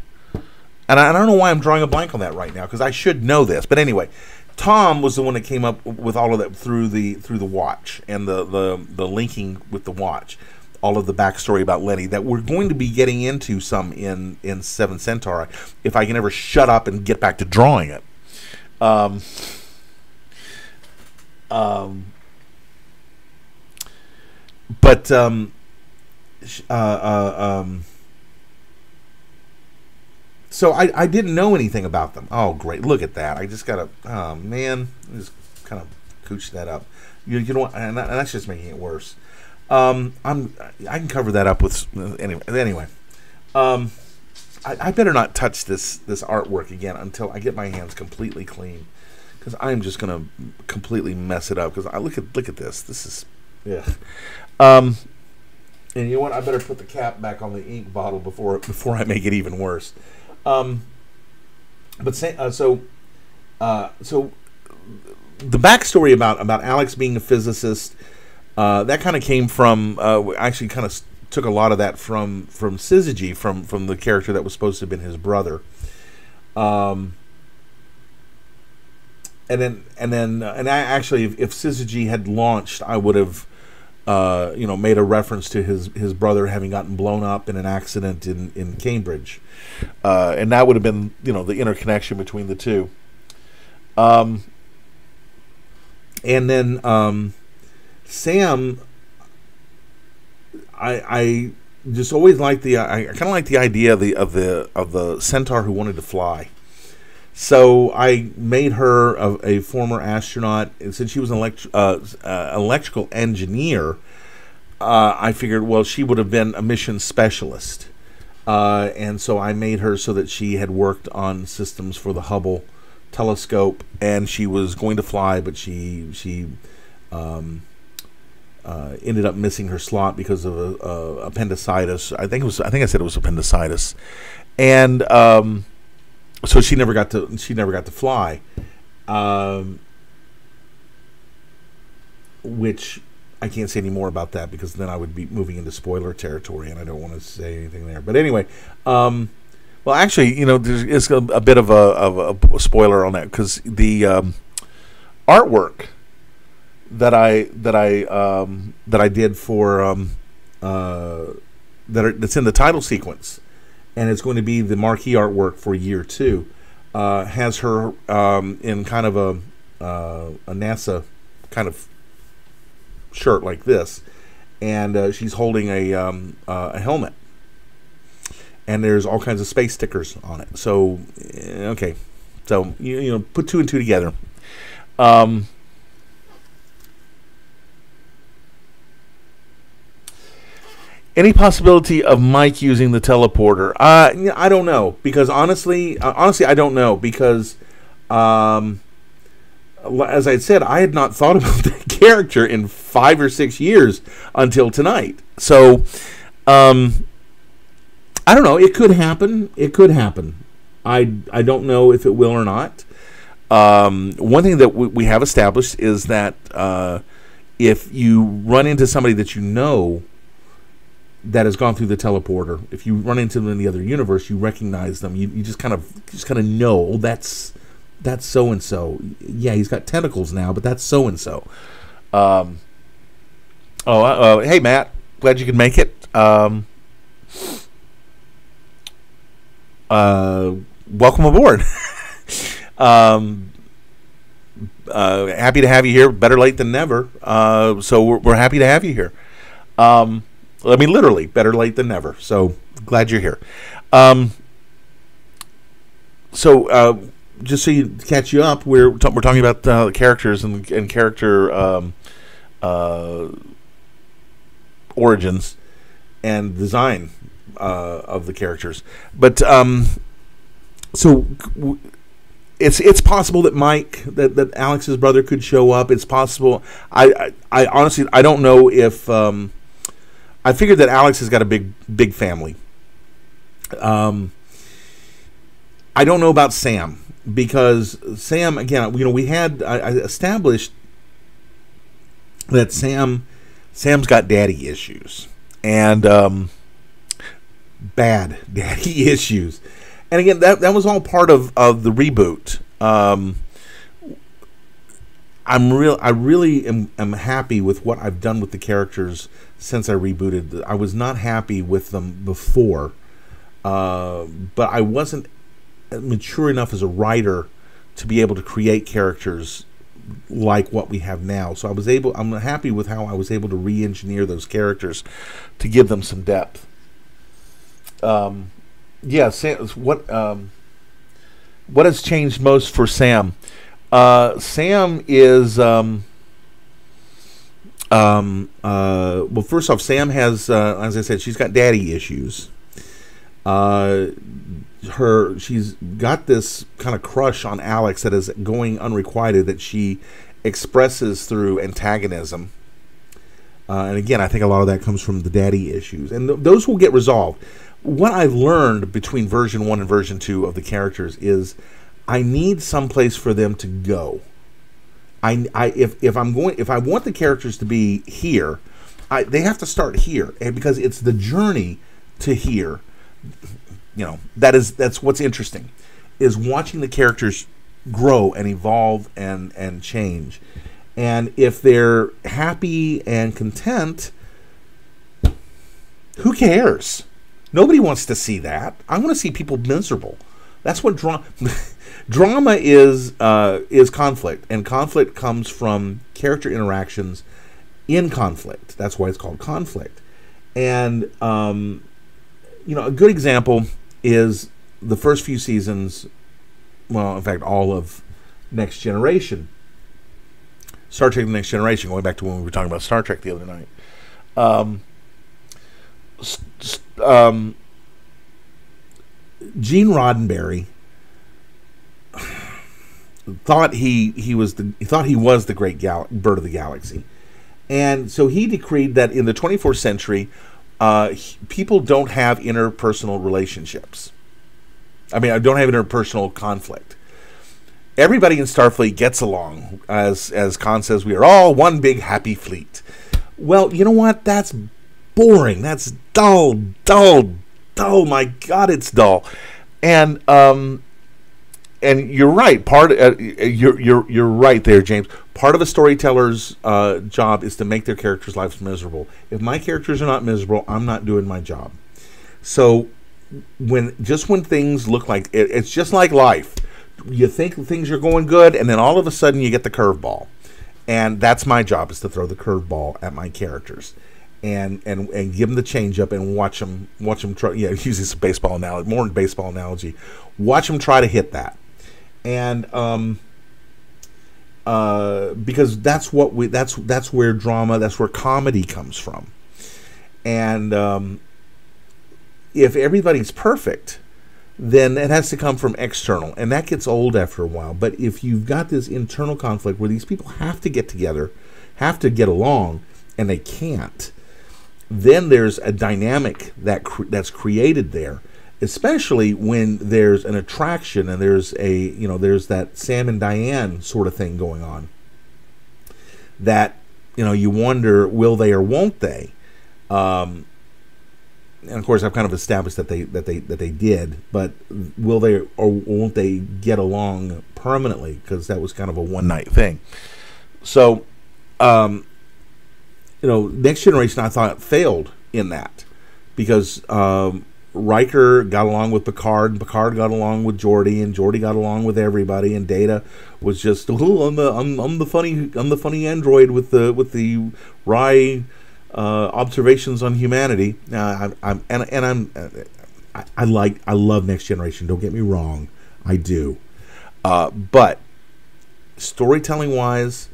[SPEAKER 1] And I don't know why I'm drawing a blank on that right now, because I should know this. But anyway, Tom was the one that came up with all of that through the watch and the linking with the watch. All of the backstory about Lenny that we're going to be getting into some in Seven Centauri, if I can ever shut up and get back to drawing it. So I didn't know anything about them. Oh, great. Look at that. I just got to, oh, man. I just kind of cooched that up. You know, and that's just making it worse. I can cover that up with, anyway. I better not touch this artwork again until I get my hands completely clean, because I'm just going to completely mess it up, because I look at this. This is, yeah. And you know what? I better put the cap back on the ink bottle before I make it even worse. So the backstory about Alex being a physicist, that kind of came from, actually kind of took a lot of that from Syzygy, from the character that was supposed to have been his brother. And actually, if Syzygy had launched, I would have, made a reference to his brother having gotten blown up in an accident in Cambridge. And that would have been, the interconnection between the two. And then Sam, I just always liked I kind of like the idea of the centaur who wanted to fly. So I made her a former astronaut, and since she was an electrical engineer, I figured, well, she would have been a mission specialist. And so I made her so that she had worked on systems for the Hubble telescope, and she was going to fly, but she ended up missing her slot because of appendicitis. I think I said it was appendicitis, and so she never got to fly, which I can't say any more about that, because then I would be moving into spoiler territory, and I don't want to say anything there. But anyway, well, actually, there's a bit of a spoiler on that, because the artwork that I did for that's in the title sequence, and it's going to be the marquee artwork for year 2, has her in kind of a NASA kind of shirt like this, and she's holding a helmet, and there's all kinds of space stickers on it. So okay, so you put 2 and 2 together. Any possibility of Mike using the teleporter? I don't know, because honestly, I don't know, because as I said, I had not thought about that character in 5 or 6 years until tonight. So I don't know. It could happen. I don't know if it will or not. One thing that we have established is that if you run into somebody that you know that has gone through the teleporter, if you run into them in the other universe, you recognize them. You just kind of know, oh, that's so and so. Yeah, he's got tentacles now, but that's so and so. Hey Matt, glad you could make it. welcome aboard. Happy to have you here. Better late than never. So we're happy to have you here. I mean, literally, better late than never. So glad you're here. Just so you catch you up, we're talking about characters and character origins and design of the characters. But it's possible that Mike, that Alex's brother, could show up. It's possible. I honestly, I don't know if I figured that Alex has got a big family. I don't know about Sam, because Sam, again, we had I established that Sam's got daddy issues, and bad daddy issues. And again, that was all part of the reboot. I really am happy with what I've done with the characters since I rebooted. I was not happy with them before, but I wasn't mature enough as a writer to be able to create characters like what we have now. So I'm happy with how I was able to re-engineer those characters to give them some depth. Sam, what has changed most for Sam? Sam is well, first off, Sam has, as I said, she's got daddy issues. She's got this kind of crush on Alex that is going unrequited, that she expresses through antagonism. And again, I think a lot of that comes from the daddy issues, and those will get resolved. What I've learned between version 1 and version 2 of the characters is I need some place for them to go. If I want the characters to be here, they have to start here, and because it's the journey to here. That's what's interesting, is watching the characters grow and evolve and change. And if they're happy and content, who cares? Nobody wants to see that. I want to see people miserable. That's what drama is conflict, and conflict comes from character interactions in conflict. That's why it's called conflict. And a good example is the first few seasons. Well, in fact, all of Next Generation, Star Trek: The Next Generation. Going back to when we were talking about Star Trek the other night. Gene Roddenberry thought he was the great bird of the galaxy, and so he decreed that in the 24th century, people don't have interpersonal relationships. I mean, I don't have interpersonal conflict. Everybody in Starfleet gets along, as Khan says, we are all one big happy fleet. Well, you know what? That's boring. That's dull. My God, it's dull. And you're right. You're right there, James. Part of a storyteller's job is to make their characters' lives miserable. If my characters are not miserable, I'm not doing my job. So when things look like it's just like life. You think things are going good, and then all of a sudden you get the curveball, and that's my job, is to throw the curveball at my characters. And give them the change up and watch them try. Yeah, use this baseball analogy, more baseball analogy. Watch them try to hit that, and because that's where drama, that's where comedy comes from. And if everybody's perfect, then it has to come from external, and that gets old after a while. But if you've got this internal conflict where these people have to get together, have to get along, and they can't, then there's a dynamic that's created there, especially when there's an attraction and there's that Sam and Diane sort of thing going on. That you wonder, will they or won't they? And of course, I've kind of established that they did, but will they or won't they get along permanently? Because that was kind of a one night thing. So. Next Generation, I thought, failed in that, because Riker got along with Picard, and Picard got along with Geordi, and Geordi got along with everybody, and Data was just, oh, I'm the funny android with the wry observations on humanity. I love Next Generation. Don't get me wrong, I do, but storytelling wise,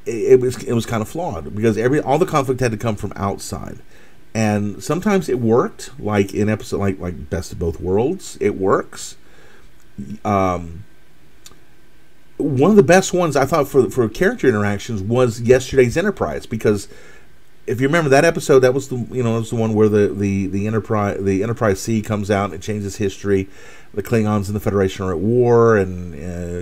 [SPEAKER 1] it was kind of flawed because all the conflict had to come from outside. And sometimes it worked, like in episode like Best of Both Worlds, it works. One of the best ones I thought for character interactions was Yesterday's Enterprise, because if you remember that episode, that was the one where the Enterprise C comes out and it changes history. The Klingons and the Federation are at war, and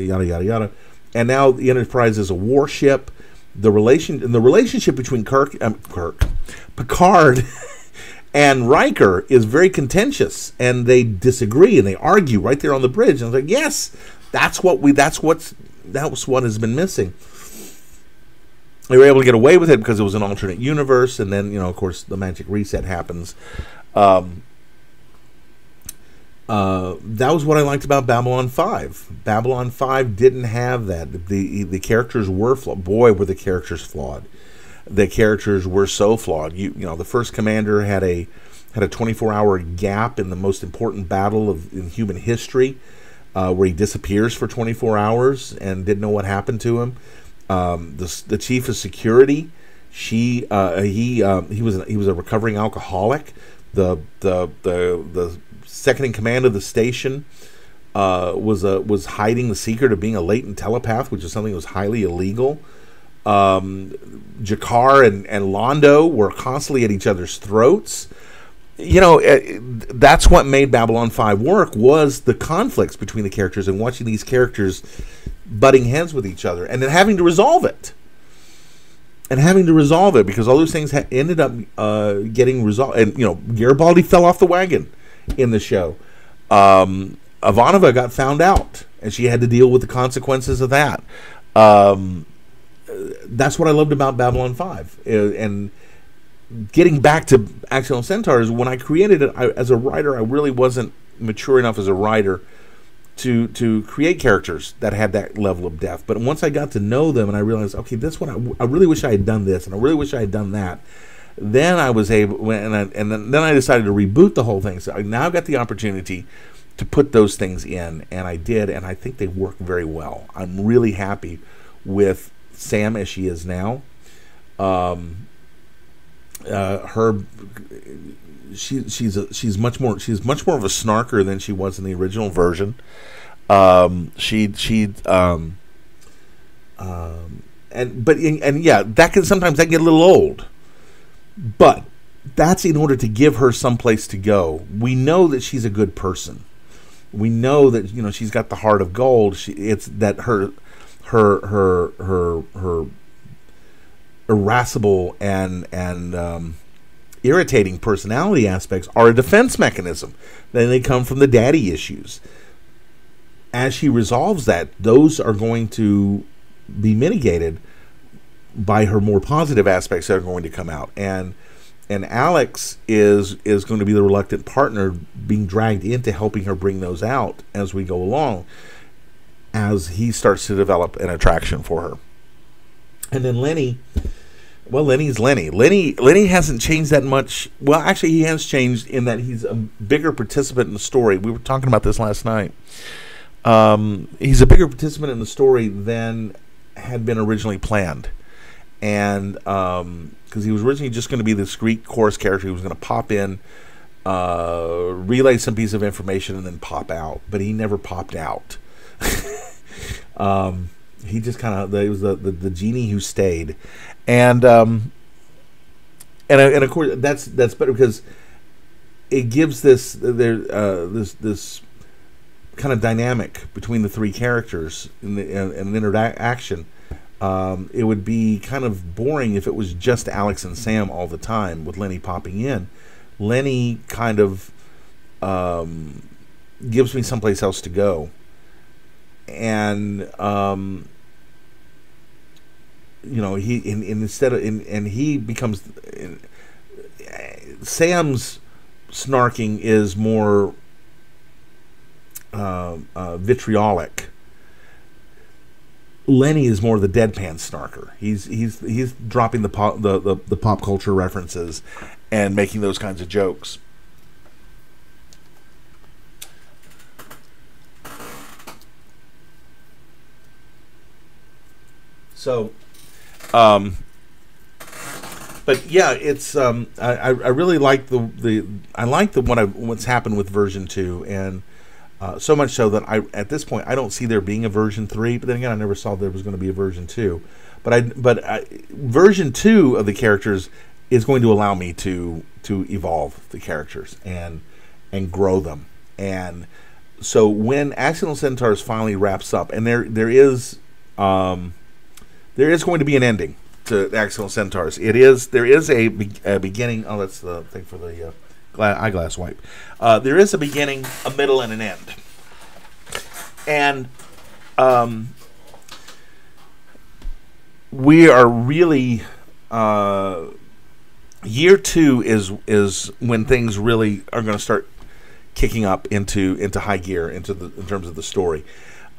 [SPEAKER 1] yada yada yada. And now the Enterprise is a warship. The relationship between Picard and Riker is very contentious, and they disagree and they argue right there on the bridge. And I was like, yes, that was what has been missing. They were able to get away with it because it was an alternate universe, and then of course the magic reset happens. That was what I liked about Babylon 5. Babylon 5 didn't have that. The characters were flawed. Boy, were the characters flawed. The characters were so flawed. The first commander had a 24-hour gap in the most important battle in human history, where he disappears for 24 hours and didn't know what happened to him. The chief of security, he was a recovering alcoholic. The second in command of the station was hiding the secret of being a latent telepath, which is something that was highly illegal. Jakar and Londo were constantly at each other's throats. That's what made Babylon 5 work, was the conflicts between the characters and watching these characters butting heads with each other and then having to resolve it. Because all those things ended up getting resolved. And, Garibaldi fell off the wagon in the show. Ivanova got found out, and she had to deal with the consequences of that. That's what I loved about Babylon 5. And getting back to Accidental Centaurs, when I created it, as a writer, I really wasn't mature enough as a writer to create characters that had that level of depth. But once I got to know them and I realized, okay, this one, I really wish I had done this, and I really wish I had done that. Then I was able, and then I decided to reboot the whole thing. So I now got the opportunity to put those things in, and I did, and I think they work very well. I'm really happy with Sam as she is now. She's much more of a snarker than she was in the original version. That can sometimes get a little old. But that's in order to give her someplace to go. We know that she's a good person. We know that she's got the heart of gold. It's that her irascible and irritating personality aspects are a defense mechanism. Then they come from the daddy issues. As she resolves that, those are going to be mitigated by her more positive aspects that are going to come out. And Alex is going to be the reluctant partner being dragged into helping her bring those out as we go along, as he starts to develop an attraction for her. And then Lenny, well, Lenny's Lenny. Lenny hasn't changed that much. Well, actually, he has changed in that he's a bigger participant in the story. We were talking about this last night. He's a bigger participant in the story than had been originally planned. And because he was originally just going to be this Greek chorus character who was going to pop in, relay some piece of information, and then pop out. But he never popped out. He just kind of, it was the genie who stayed. And of course that's better because it gives this kind of dynamic between the three characters and an interaction. It would be kind of boring if it was just Alex and Sam all the time with Lenny popping in. Lenny kind of gives me someplace else to go, and he becomes Sam's snarking is more vitriolic. Lenny is more the deadpan snarker. He's dropping the pop culture references and making those kinds of jokes. So, but yeah, it's I really like what's happened with version 2, and so much so that at this point I don't see there being a version 3. But then again, I never saw there was going to be a version 2. But version 2 of the characters is going to allow me to evolve the characters and grow them. And so when Accidental Centaurs finally wraps up, and there is going to be an ending to Accidental Centaurs. There is a beginning. Oh, that's the thing for the eyeglass wipe. There is a beginning, a middle, and an end. And we are really year 2 is when things really are going to start kicking up into high gear in terms of the story.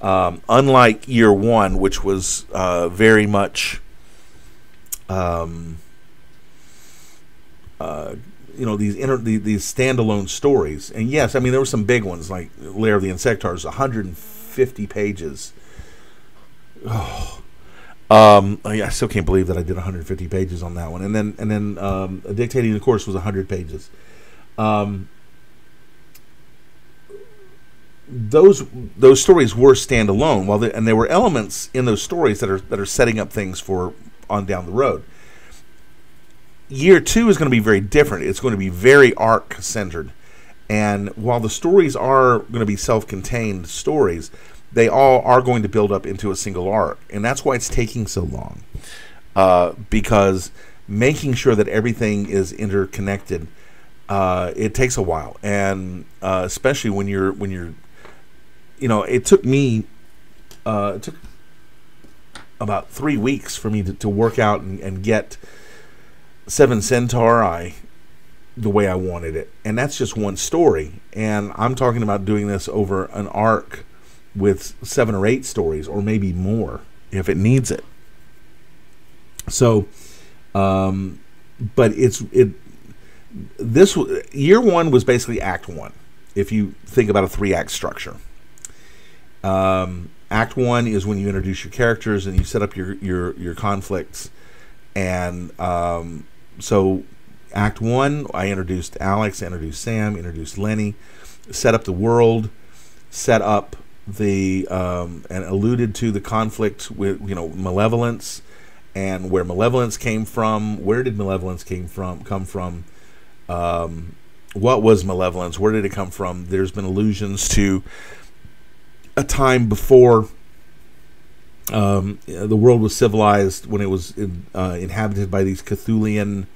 [SPEAKER 1] Unlike year 1, which was very much these standalone stories. And yes, I mean, there were some big ones like Lair of the Insectars, 150 pages. I still can't believe that I did 150 pages on that one. And then Dictating the Course was 100 pages. Those stories were standalone, and there were elements in those stories that are setting up things for on down the road. Year 2 is going to be very different. It's going to be very arc-centered. And while the stories are going to be self-contained stories, they all are going to build up into a single arc. And that's why it's taking so long. Because making sure that everything is interconnected, it takes a while. And especially when you're it took me about 3 weeks for me to work out and get 7 Centauri the way I wanted it. And that's just one story. And I'm talking about doing this over an arc with 7 or 8 stories, or maybe more if it needs it. So, but this year 1 was basically Act 1, if you think about a 3-act structure. Act 1 is when you introduce your characters and you set up your conflicts. And so Act 1, I introduced Alex, introduced Sam, introduced Lenny, set up the world, set up the and alluded to the conflict with malevolence, and where malevolence came from. Where did malevolence come from? What was malevolence? Where did it come from? There's been allusions to a time before the world was civilized, when it was inhabited by these Cthulhian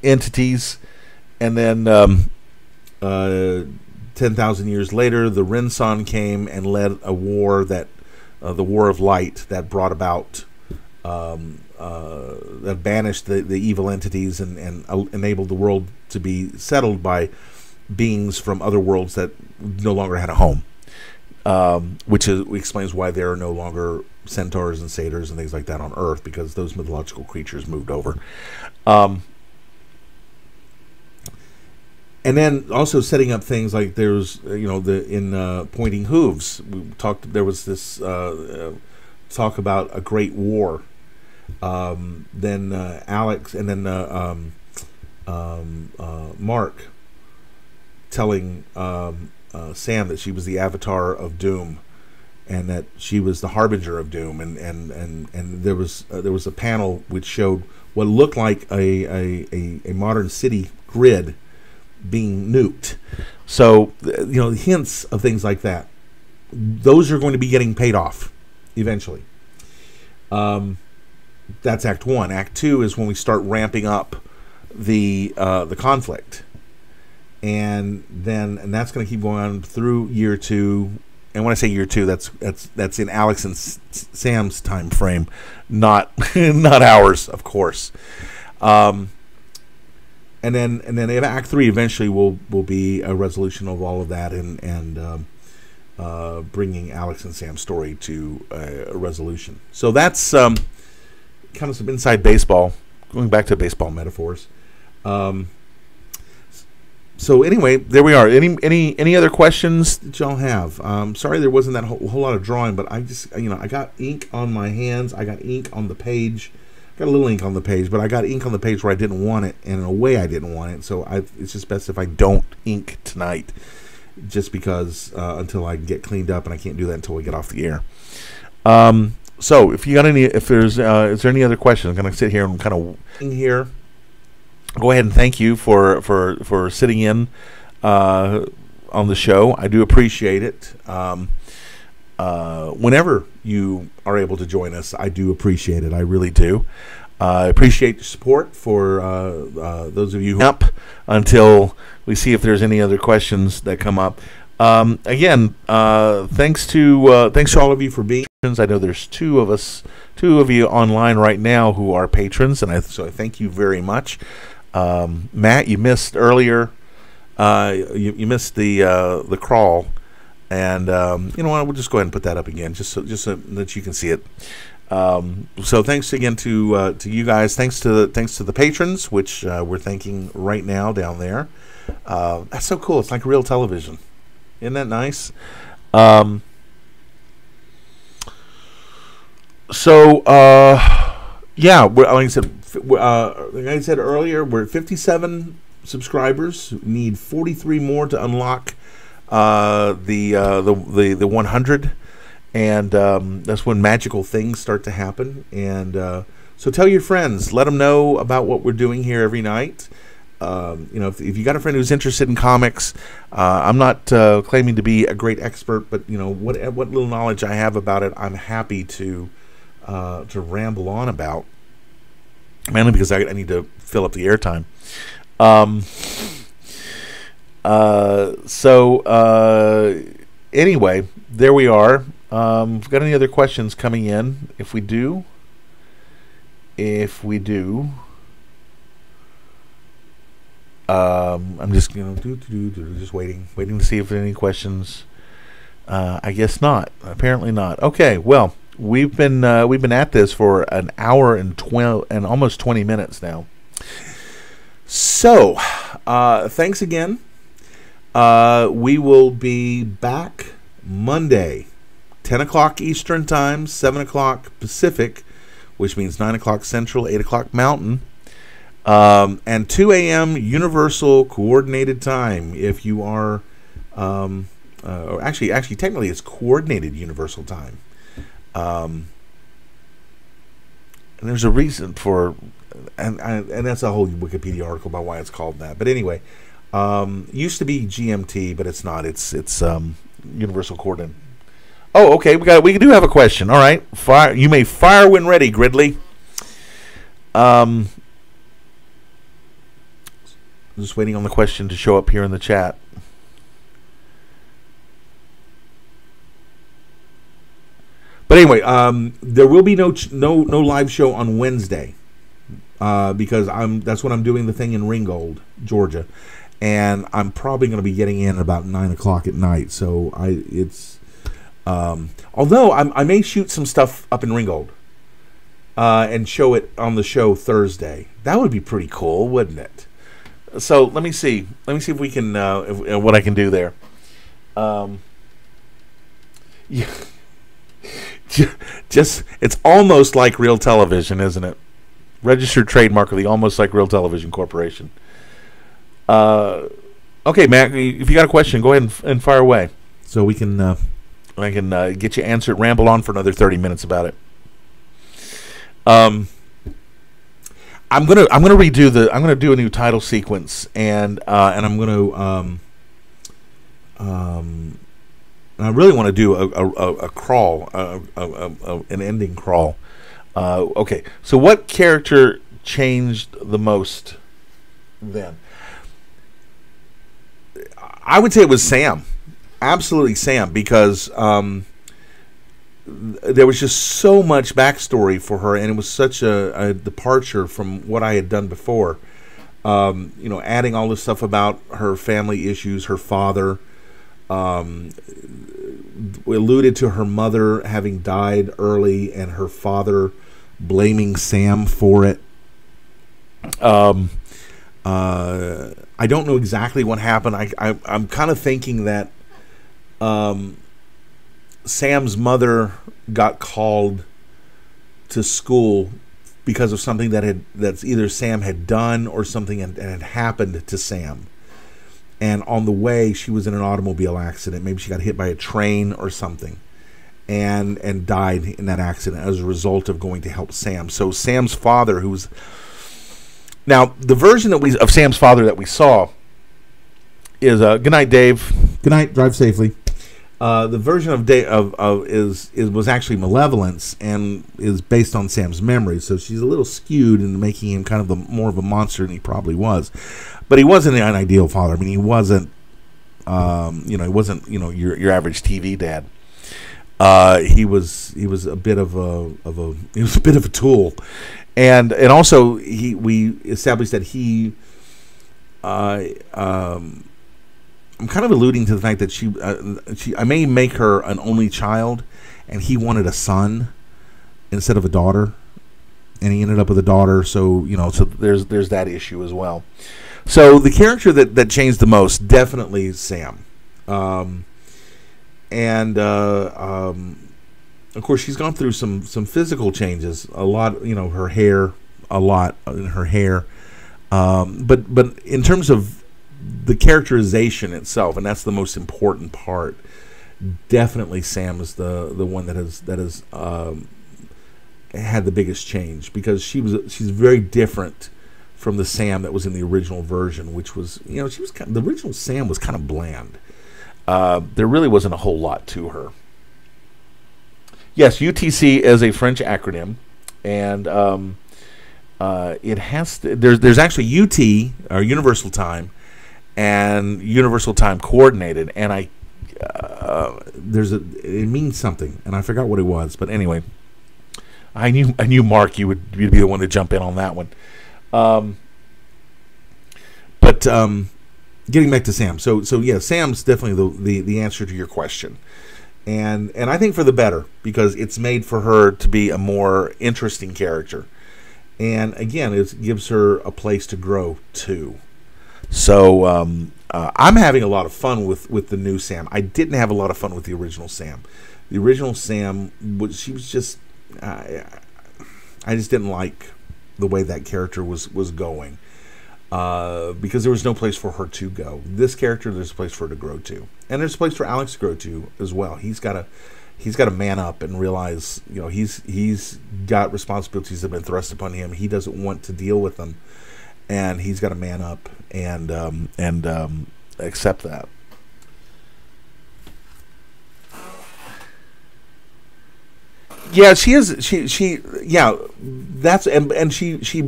[SPEAKER 1] entities, and then 10,000 years later, the Rinsan came and led a war the War of Light, that brought about that banished the evil entities and enabled the world to be settled by beings from other worlds that no longer had a home, which explains why there are no longer centaurs and satyrs and things like that on Earth, because those mythological creatures moved over. And then also setting up things like there's Pointing Hooves, there was this talk about a great war. Then Alex and then Mark telling Sam that she was the avatar of doom, and that she was the harbinger of doom, and there was a panel which showed what looked like a modern city grid being nuked. So hints of things like that, those are going to be getting paid off eventually. That's Act 1. Act 2 is when we start ramping up the conflict. And that's going to keep going on through year 2. And when I say year 2, that's in Alex and Sam's time frame, not not ours, of course. and then Act 3 eventually will be a resolution of all of that, and bringing Alex and Sam's story to a resolution. So that's kind of some inside baseball, going back to baseball metaphors. So anyway, there we are. Any other questions that y'all have? Sorry there wasn't that whole lot of drawing, but I just, I got ink on my hands. I got ink on the page. Got a little ink on the page, but I got ink on the page where I didn't want it, and in a way I didn't want it. So it's just best if I don't ink tonight, just because until I get cleaned up, and I can't do that until we get off the air. So if you got is there any other questions? I'm going to sit here and kind of here. Go ahead and thank you for sitting in on the show. I do appreciate it. Whenever you are able to join us, I do appreciate it. I really do. I appreciate your support for those of you who up until we see if there's any other questions that come up. Again, thanks to all of you for being patrons. I know there's two of you online right now who are patrons, and so I thank you very much. Matt, you missed earlier. You missed the crawl, and you know what? We'll just go ahead and put that up again, just so that you can see it. So thanks again to you guys. Thanks to the patrons, which we're thanking right now down there. That's so cool. It's like real television. Isn't that nice? Yeah, like I said earlier, we're at 57 subscribers. We need 43 more to unlock the 100, and that's when magical things start to happen. And so tell your friends, let them know about what we're doing here every night. If you got a friend who's interested in comics, I'm not claiming to be a great expert, but what little knowledge I have about it, I'm happy to ramble on about, mainly because I need to fill up the airtime. Anyway, there we are. If we've got any other questions coming in, if we do, I'm just just waiting to see if there are any questions. I guess not. Apparently not. Okay. Well, we've been at this for an hour and almost 20 minutes now. So, thanks again. We will be back Monday, 10 o'clock Eastern Time, 7 o'clock Pacific, which means 9 o'clock Central, 8 o'clock Mountain, and 2 a.m. Universal Coordinated Time. If you are, or actually, technically, it's Coordinated Universal Time. And there's a reason for, and that's a whole Wikipedia article about why it's called that. But anyway, used to be GMT, but it's not. It's Universal Coordinate. Oh, okay. We do have a question. All right, fire. You may fire when ready, Gridley. I'm just waiting on the question to show up here in the chat. But anyway, there will be no live show on Wednesday because that's when I'm doing the thing in Ringgold, Georgia, and I'm probably going to be getting in about 9 o'clock at night. So although I may shoot some stuff up in Ringgold and show it on the show Thursday. That would be pretty cool, wouldn't it? So let me see if we can what I can do there. Yeah. Just it's almost like real television, isn't it? Registered trademark of the Almost Like Real Television Corporation. Okay, Matt, if you got a question, go ahead and fire away, so we can I can get you answered. Ramble on for another 30 minutes about it. I'm gonna do a new title sequence, and I'm gonna I really want to do a crawl, an ending crawl. Okay, so what character changed the most then? I would say it was Sam. Absolutely Sam, because there was just so much backstory for her, and it was such a departure from what I had done before. Adding all this stuff about her family issues, her father. We alluded to her mother having died early and her father blaming Sam for it. I don't know exactly what happened. I'm kind of thinking that Sam's mother got called to school because of something that's either Sam had done or something had happened to Sam. And on the way, she was in an automobile accident. Maybe she got hit by a train or something, and died in that accident as a result of going to help Sam. So Sam's father, who was now the version of Sam's father that we saw is good night, Dave. Good night. Drive safely. The version of Dave was actually Malevolence and is based on Sam's memory. So she's a little skewed in making him kind of more of a monster than he probably was. But he wasn't an ideal father. I mean, he wasn't, your average TV dad. He was a bit of a tool, and also we established that he. I'm kind of alluding to the fact that I may make her an only child, and he wanted a son instead of a daughter, and he ended up with a daughter. So so there's that issue as well. So the character that changed the most, definitely Sam. Of course, she's gone through some physical changes. A lot, her hair, a lot in her hair. But in terms of the characterization itself, and that's the most important part, definitely Sam is the one that has had the biggest change, because she's very different from the Sam that was in the original version, which was, the original Sam was kind of bland. There really wasn't a whole lot to her. Yes, UTC is a French acronym, and it has there's actually UT, or Universal Time, and Universal Time Coordinated, and it means something, and I forgot what it was, but anyway, I knew Mark, you'd be the one to jump in on that one. But getting back to Sam, so yeah, Sam's definitely the answer to your question, and I think for the better, because it's made for her to be a more interesting character, and again, it gives her a place to grow too. So I'm having a lot of fun with the new Sam. I didn't have a lot of fun with the original Sam. The original Sam she was just I just didn't like the way that character was going, because there was no place for her to go. This character, there's a place for her to grow to, and there's a place for Alex to grow to as well. He's got to man up and realize, he's got responsibilities that have been thrust upon him. He doesn't want to deal with them, and he's got to man up and accept that. Yeah, she is. She yeah. That's and she is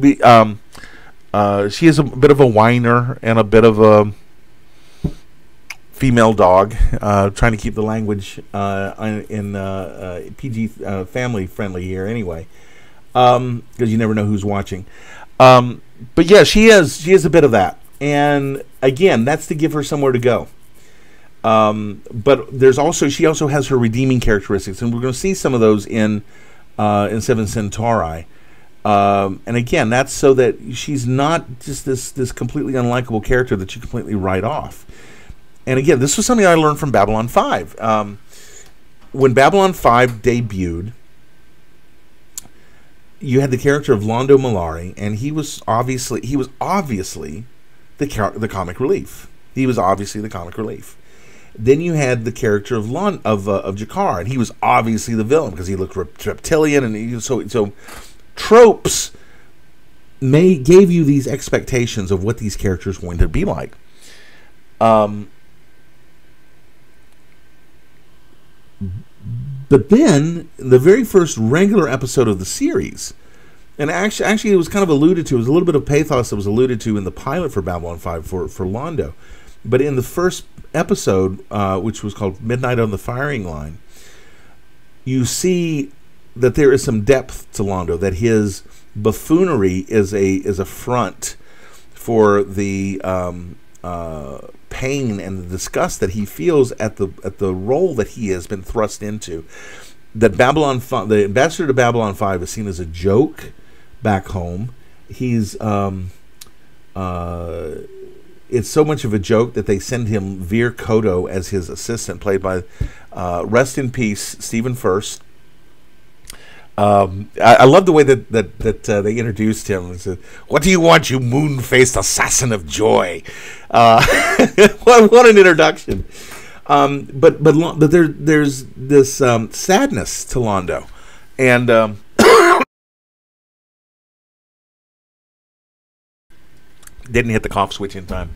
[SPEAKER 1] a bit of a whiner and a bit of a female dog, trying to keep the language in PG family friendly here anyway, because you never know who's watching. But yeah, she is a bit of that, and again, that's to give her somewhere to go. But she also has her redeeming characteristics, and we're going to see some of those in Seven Centauri. And again, that's so that she's not just this completely unlikable character that you completely write off. And again, this was something I learned from Babylon 5. When Babylon 5 debuted, you had the character of Londo Mollari, and he was obviously the comic relief. He was obviously the comic relief. Then you had the character of Jakar, and he was obviously the villain because he looked reptilian, and so tropes gave you these expectations of what these characters were going to be like. But then the very first regular episode of the series, and actually it was kind of alluded to, it was a little bit of pathos that was alluded to in the pilot for Babylon 5 for Londo. But in the first episode, which was called Midnight on the Firing Line, you see that there is some depth to Londo, that his buffoonery is a front for the pain and the disgust that he feels at the role that he has been thrust into. That the ambassador to Babylon 5 is seen as a joke back home. He's it's so much of a joke that they send him Veer Kodo as his assistant, played by rest in peace Stephen Furst. I love the way that they introduced him and said, "What do you want, you moon-faced assassin of joy?" What an introduction! But there's this sadness to Londo, and didn't hit the cough switch in time.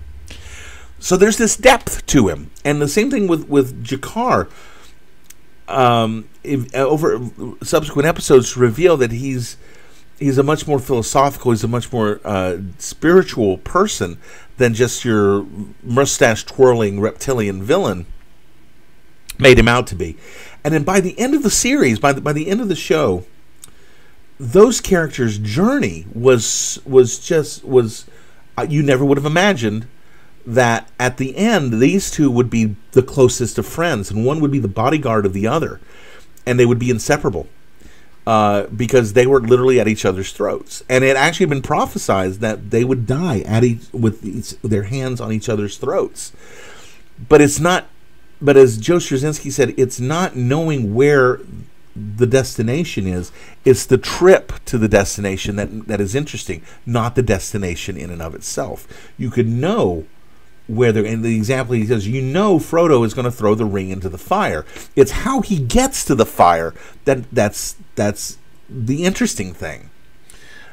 [SPEAKER 1] So there's this depth to him, and the same thing with Jakar. Over subsequent episodes, reveal that he's a much more philosophical, he's a much more spiritual person than just your mustache twirling reptilian villain made him out to be. And then by the end of the series, by the end of the show, those characters' journey was you never would have imagined that at the end these two would be the closest of friends, and one would be the bodyguard of the other, and they would be inseparable because they were literally at each other's throats. And it had actually been prophesied that they would die with their hands on each other's throats. But it's not. But as Joe Straczynski said, it's not knowing where the destination is. It's the trip to the destination that is interesting, not the destination in and of itself. You could know where they're, in the example he says, Frodo is going to throw the ring into the fire. It's how he gets to the fire that's the interesting thing,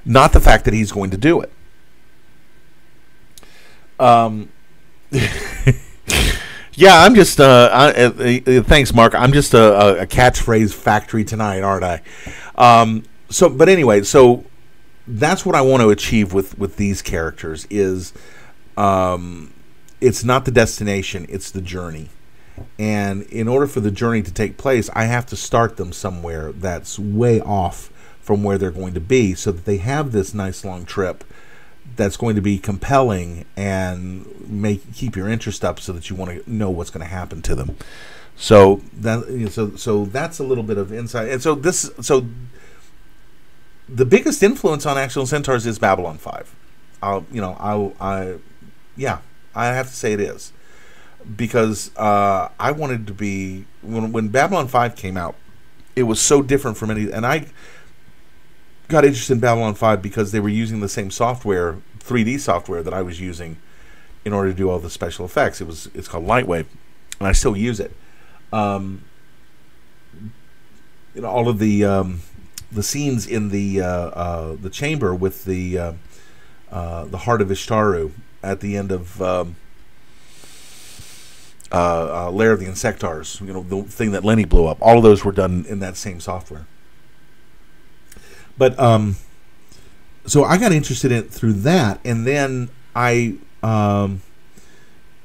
[SPEAKER 1] not the fact that he's going to do it. Yeah, I'm just. Thanks, Mark. I'm just a catchphrase factory tonight, aren't I? But anyway, so that's what I want to achieve with these characters is. It's not the destination, it's the journey. And in order for the journey to take place, I have to start them somewhere that's way off from where they're going to be, so that they have this nice long trip that's going to be compelling and keep your interest up, so that you want to know what's going to happen to them. So that's a little bit of insight. And so the biggest influence on Accidental Centaurs is Babylon 5. I have to say it is, because I wanted to be, when Babylon 5 came out, it was so different from any, and I got interested in Babylon 5 because they were using the same software, 3D software, that I was using in order to do all the special effects. It's called Lightwave, and I still use it. All of the scenes in the chamber with the Heart of Ishtaru at the end of Lair of the Insectars, the thing that Lenny blew up. All of those were done in that same software. But so I got interested in it through that, and then I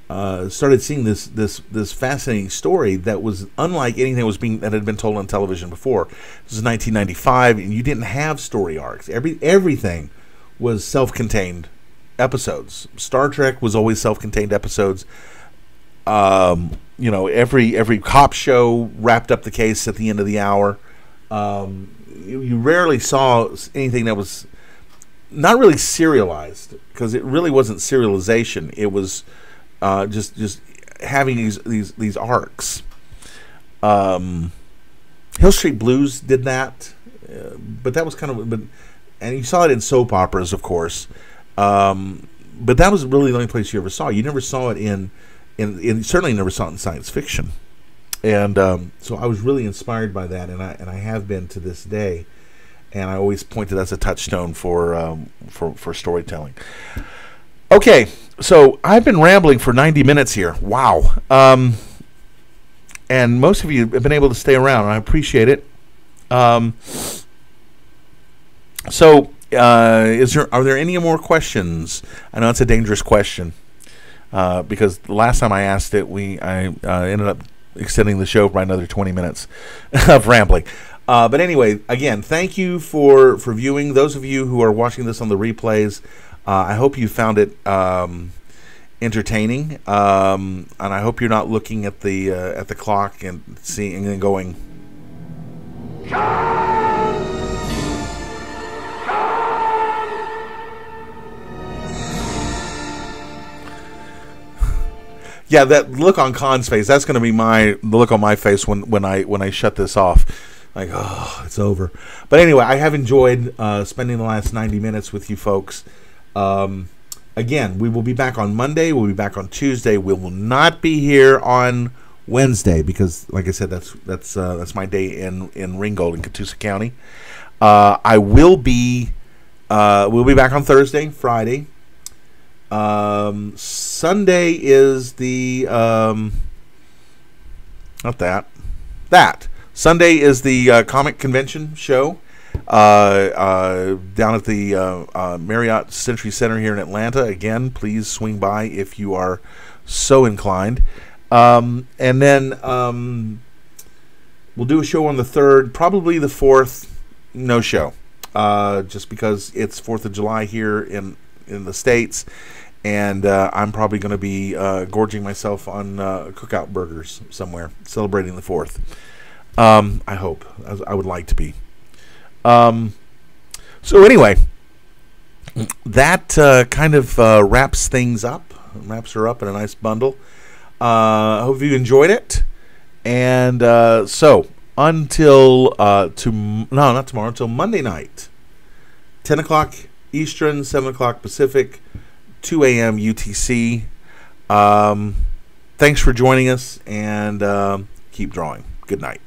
[SPEAKER 1] started seeing this fascinating story that was unlike anything that had been told on television before. This is 1995, and you didn't have story arcs. Everything was self-contained episodes. Star Trek was always self-contained episodes. Every cop show wrapped up the case at the end of the hour. You rarely saw anything that was not really serialized, because it really wasn't serialization. It was just having these arcs. Hill Street Blues did that, but that was and you saw it in soap operas, of course. But that was really the only place you ever saw. You never saw it in certainly never saw it in science fiction. And so I was really inspired by that, and I have been to this day. And I always point to that as a touchstone for storytelling. Okay, so I've been rambling for 90 minutes here. Wow. And most of you have been able to stay around, and I appreciate it. Are there any more questions? I know it's a dangerous question, because the last time I asked it, I ended up extending the show by another 20 minutes of rambling. But anyway, again, thank you for viewing. Those of you who are watching this on the replays, I hope you found it entertaining, and I hope you're not looking at the clock and seeing and going, yeah, that look on Khan's face. That's going to be the look on my face when I shut this off. Like, oh, it's over. But anyway, I have enjoyed spending the last 90 minutes with you folks. Again, we will be back on Monday. We'll be back on Tuesday. We will not be here on Wednesday because, like I said, that's my day in Ringgold in Catoosa County. We'll be back on Thursday, Friday. Sunday is the Sunday is the comic convention show down at the Marriott Century Center here in Atlanta. Again, please swing by if you are so inclined. And then we'll do a show on the 3rd, probably the 4th, no show, just because it's 4th of July here in the States, and I'm probably going to be gorging myself on cookout burgers somewhere, celebrating the 4th. I hope. I would like to be. So anyway, that kind of wraps things up. Wraps her up in a nice bundle. I hope you enjoyed it. And so until not tomorrow, until Monday night, 10 o'clock Eastern, 7 o'clock Pacific, 2 a.m. UTC. Thanks for joining us, and keep drawing. Good night.